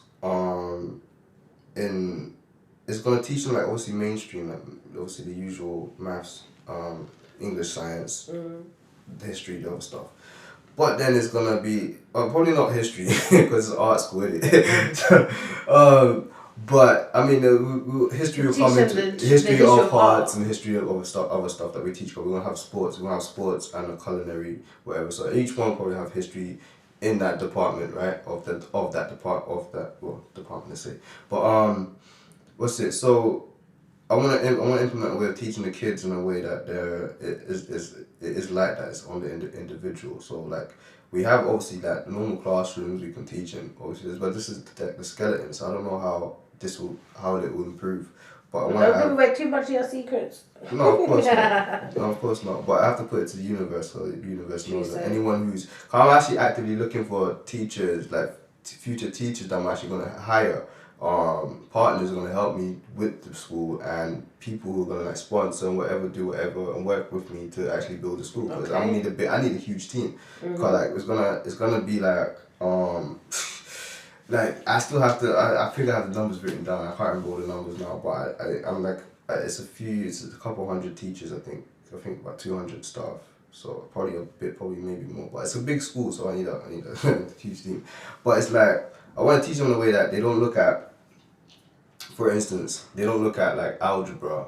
it's gonna teach them like obviously mainstream, like obviously the usual maths, English, science, history, the other stuff. But then it's gonna be probably not history because it's art school, isn't it? But I mean, history will come into history of arts and history of other stuff that we teach. But we're gonna have sports. We're gonna have sports and a culinary, whatever. So each one probably have history in that department, right? Of that department, let's say. But what's it? So I want to implement a way of teaching the kids in a way that it is like that. It's on the individual. So like we have obviously like normal classrooms we can teach in, obviously, but this is the skeleton. So I don't know how it will improve. But I want to don't give away too much of your secrets. No, of course not. No, of course not. But I have to put it to the universe, so the universe knows that anyone who's. I'm actually actively looking for teachers, like future teachers that I'm actually going to hire. Partners are going to help me with the school, and people who are going to like sponsor and do whatever and work with me to actually build the school, because I need a huge team. Because like it's gonna be like like I still have to I think I have the numbers written down. I can't remember all the numbers now, but I'm like it's a couple hundred teachers. I think about 200 staff. So probably maybe more, but it's a big school, so I need a huge team. But it's like I want to teach them in a way that they don't look at. For instance, they don't look at like algebra,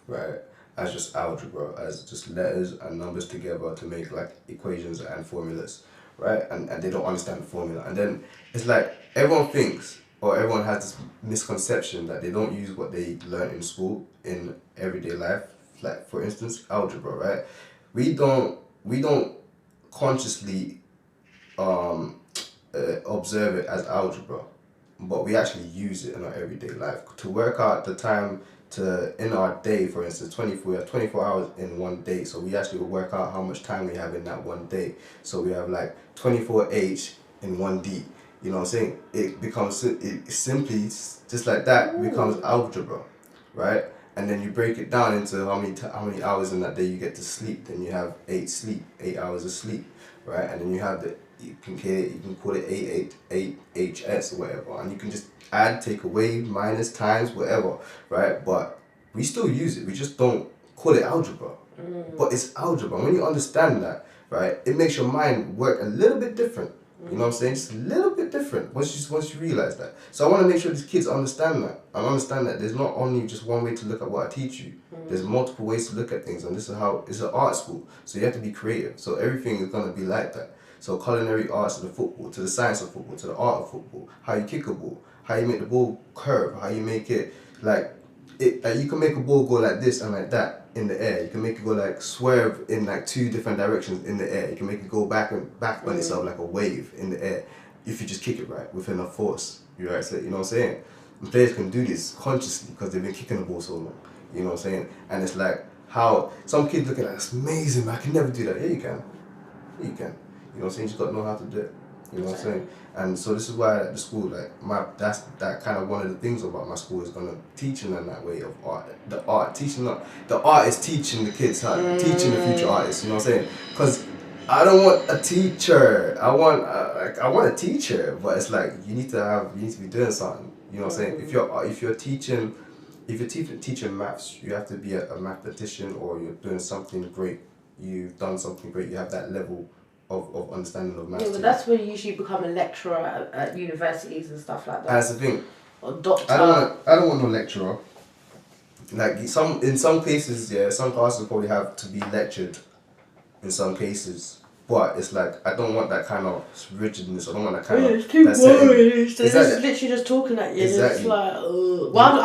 right, as just algebra, as just letters and numbers together to make like equations and formulas, right? And they don't understand the formula. And then it's like everyone thinks, or everyone has this misconception that they don't use what they learn in school in everyday life. Like for instance, algebra, right? We don't consciously observe it as algebra, but we actually use it in our everyday life to work out the time in our day. For instance, we have 24 hours in one day, so we actually will work out how much time we have in that one day. So we have like 24H in 1D. You know what I'm saying? It becomes simply just like that becomes algebra, right? And then you break it down into how many hours in that day you get to sleep. Then you have 8 hours of sleep, right? And then you have you can call it 8HS or whatever, and you can just add, take away, minus, times, whatever, right? But we still use it. We just don't call it algebra, but it's algebra. When you understand that, right, it makes your mind work a little bit different. You know what I'm saying? Just a little bit different once you realize that. So I want to make sure these kids understand that, and understand that there's not only just one way to look at what I teach you. There's multiple ways to look at things, and this is how it's an art school. So you have to be creative. So everything is gonna be like that. So culinary arts, to the football, to the science of football, to the art of football, how you kick a ball, how you make the ball curve, how you make it like you can make a ball go like this and like that in the air. You can make it go like swerve in like 2 different directions in the air. You can make it go back on itself like a wave in the air if you just kick it right with enough force. You know what I'm saying? And players can do this consciously because they've been kicking the ball so long. You know what I'm saying? And it's like how some kids look at that's amazing, man, I can never do that. Yeah, you can. Yeah, you can. You know what I'm saying? You just got to know how to do it. You know what I'm saying? And so this is why at the school, like that's kind of one of the things about my school is gonna teaching them that way of art. The art is teaching the kids how teaching the future artists. You know what I'm saying? Because I don't want a teacher. I want a teacher, but it's like you need to be doing something. You know what I'm saying? If you're teaching maths, you have to be a mathematician, or you're doing something great. You've done something great. You have that level of understanding of maths. Yeah, but that's when you usually become a lecturer at universities and stuff like that. That's the thing. Or doctor. I don't want no lecturer. Like in some cases, yeah, some classes probably have to be lectured in some cases. But it's like I don't want that kind of rigidness. I don't want that kind of. It's too boring. So this is literally just talking at you. Exactly. It's like, well,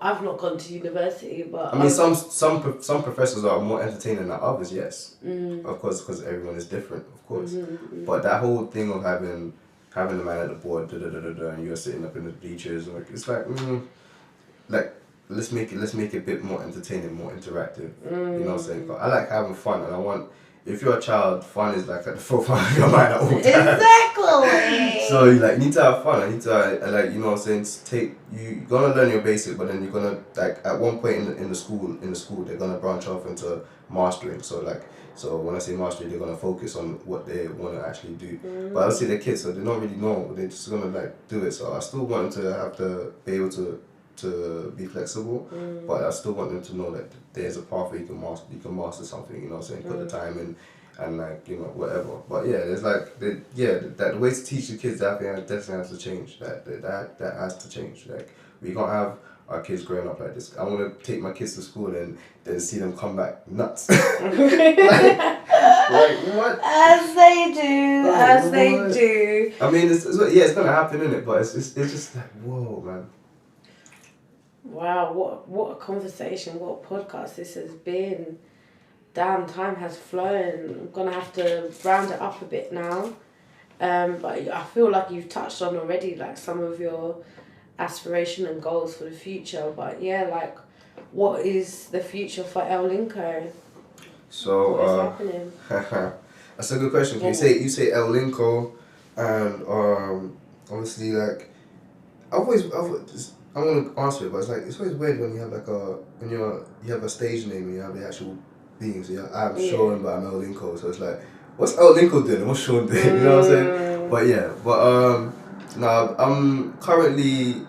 I've not gone to university, but I mean, some professors are more entertaining than others. Yes, of course, because everyone is different, of course. But that whole thing of having the man at the board, and you're sitting up in the bleachers, like it's like, like let's make it a bit more entertaining, more interactive. You know what I'm saying? I like having fun, and I want. If you're a child, fun is like at the forefront of your mind at all times. Exactly. So you need to have fun. I need to you know what I'm saying. You're gonna learn your basic, but then you're gonna like at one point in the school they're gonna branch off into mastering. So when I say mastering, they're gonna focus on what they want to actually do. But obviously they're kids, so they don't really know. They're just gonna like do it. So I still want them to have to be able to to be flexible, but I still want them to know that there's a path where you can master something. You know what I'm saying? Put the time in, and like whatever. But yeah, there's like that the way to teach the kids definitely has to change. That has to change. Like we can't have our kids growing up like this. I want to take my kids to school and then see them come back nuts. Like what? As they do, as they do. I mean, it's gonna happen, isn't it? But it's just like, whoa, man. Wow, what a conversation, what a podcast this has been. Damn, time has flown. I'm gonna have to round it up a bit now. But I feel like you've touched on already like some of your aspiration and goals for the future. But yeah, like, what is the future for Él LÍnko? So what is happening? That's a good question. You say Él LÍnko, and obviously like I'm gonna answer it, but it's always weird when you have like you have a stage name and you have the actual being. So I'm Sean, but I'm Él LÍnko. So it's like, what's Él LÍnko doing and what's Sean doing? You know what I'm saying? But yeah, now I'm currently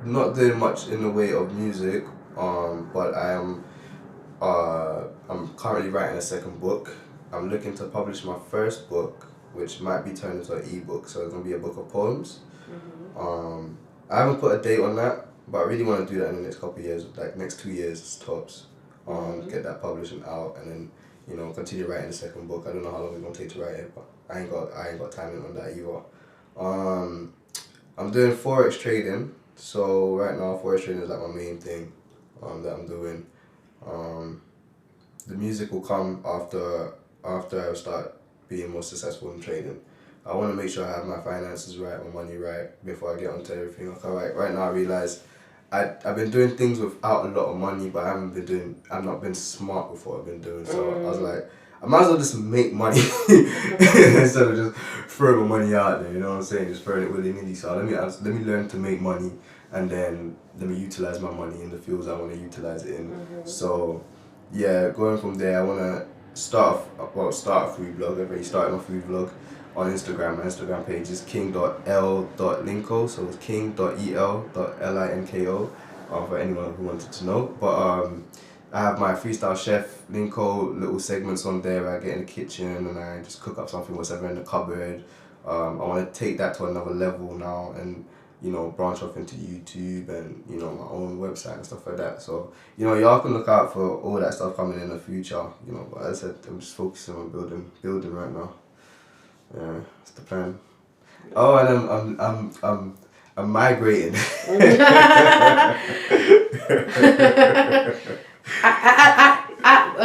not doing much in the way of music. But I'm currently writing a second book. I'm looking to publish my first book, which might be turned into an ebook. So it's gonna be a book of poems. I haven't put a date on that, but I really want to do that in the next couple of years, like next 2 years tops. Get that published and out, and then continue writing the second book. I don't know how long it's gonna take to write it, but I ain't got timing on that either. I'm doing forex trading, so right now forex trading is like my main thing that I'm doing. The music will come after I start being more successful in trading. I want to make sure I have my finances right, my money right, before I get onto everything. Okay, right now I realize I've been doing things without a lot of money, but I've not been smart with what I've been doing. So I was like, I might as well just make money instead of just throwing my money out there. You know what I'm saying? Just throwing it willy-nilly. So let me learn to make money, and then let me utilize my money in the fields I want to utilize it in. So yeah, going from there, I want to start a food blog. I've already started my food vlog on Instagram. My Instagram page is king.l.linko, so it's king.el.linko, for anyone who wanted to know. But I have my freestyle chef Linko little segments on there where I get in the kitchen and I just cook up something, whatever in the cupboard. I want to take that to another level now and branch off into YouTube and my own website and stuff like that. So y'all can look out for all that stuff coming in the future. But as I said, I'm just focusing on building right now. Yeah, that's the plan. Oh, and I'm migrating.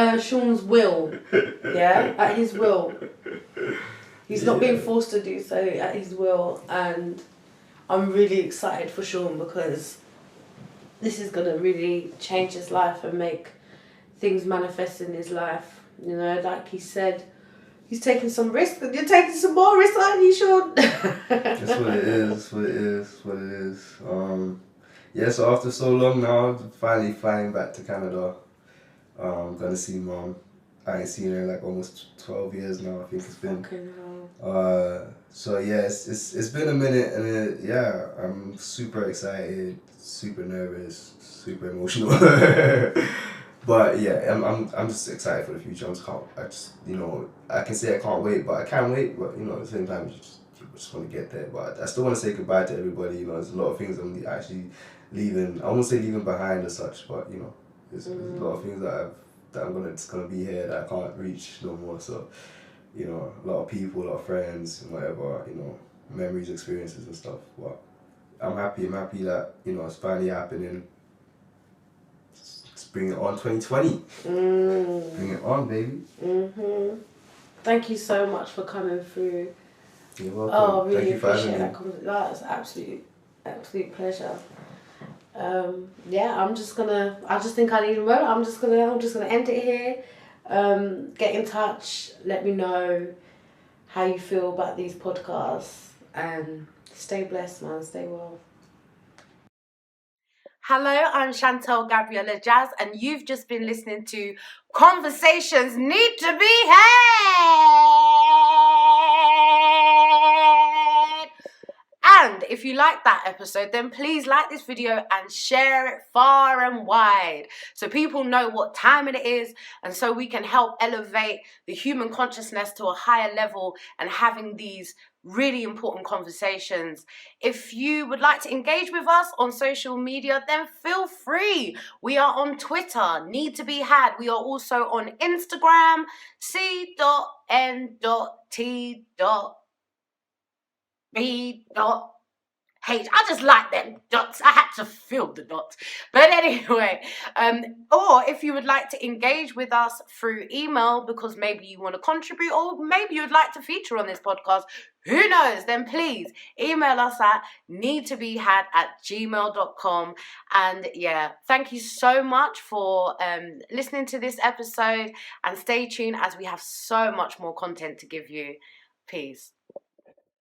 at Sean's will, yeah, at his will. He's not being forced to do so, at his will, and I'm really excited for Sean because this is gonna really change his life and make things manifest in his life. Like he said, he's taking some risks, and you're taking some more risks, aren't you, Sean? That's what it is. Yeah, so after so long now, finally flying back to Canada. Gonna see Mom. I ain't seen her in like almost 12 years now, I think it's been. So yeah, it's been a minute, and I'm super excited, super nervous, super emotional. But yeah, I'm just excited for the future. I can say I can't wait, but I can't wait. But at the same time, you just want to get there. But I still want to say goodbye to everybody. There's a lot of things I'm actually leaving. I won't say leaving behind as such, but there's a lot of things that it's gonna be here that I can't reach no more. So a lot of people, a lot of friends, and whatever. Memories, experiences, and stuff. But I'm happy that it's finally happening. Bring it on 2020. Bring it on, baby. Thank you so much for coming through. You're welcome. Oh, I really Thank you for appreciate having me. that. That's absolute pleasure. I just think I need a moment. I'm just gonna end it here. Get in touch. Let me know how you feel about these podcasts, and stay blessed, man. Stay well. Hello, I'm Chantel Gabriella Jazz, and you've just been listening to Conversations Need to Be Had. And if you like that episode, then please like this video and share it far and wide so people know what time it is, and so we can help elevate the human consciousness to a higher level and having these really important conversations. If you would like to engage with us on social media, then feel free. We are on Twitter, Need to Be Had. We are also on Instagram, C.N.T.B.H. I just like them dots. I had to fill the dots. But anyway, or if you would like to engage with us through email because maybe you want to contribute or maybe you'd like to feature on this podcast, who knows, then please email us at needtobehad@gmail.com. And yeah, thank you so much for listening to this episode, and stay tuned as we have so much more content to give you. Peace.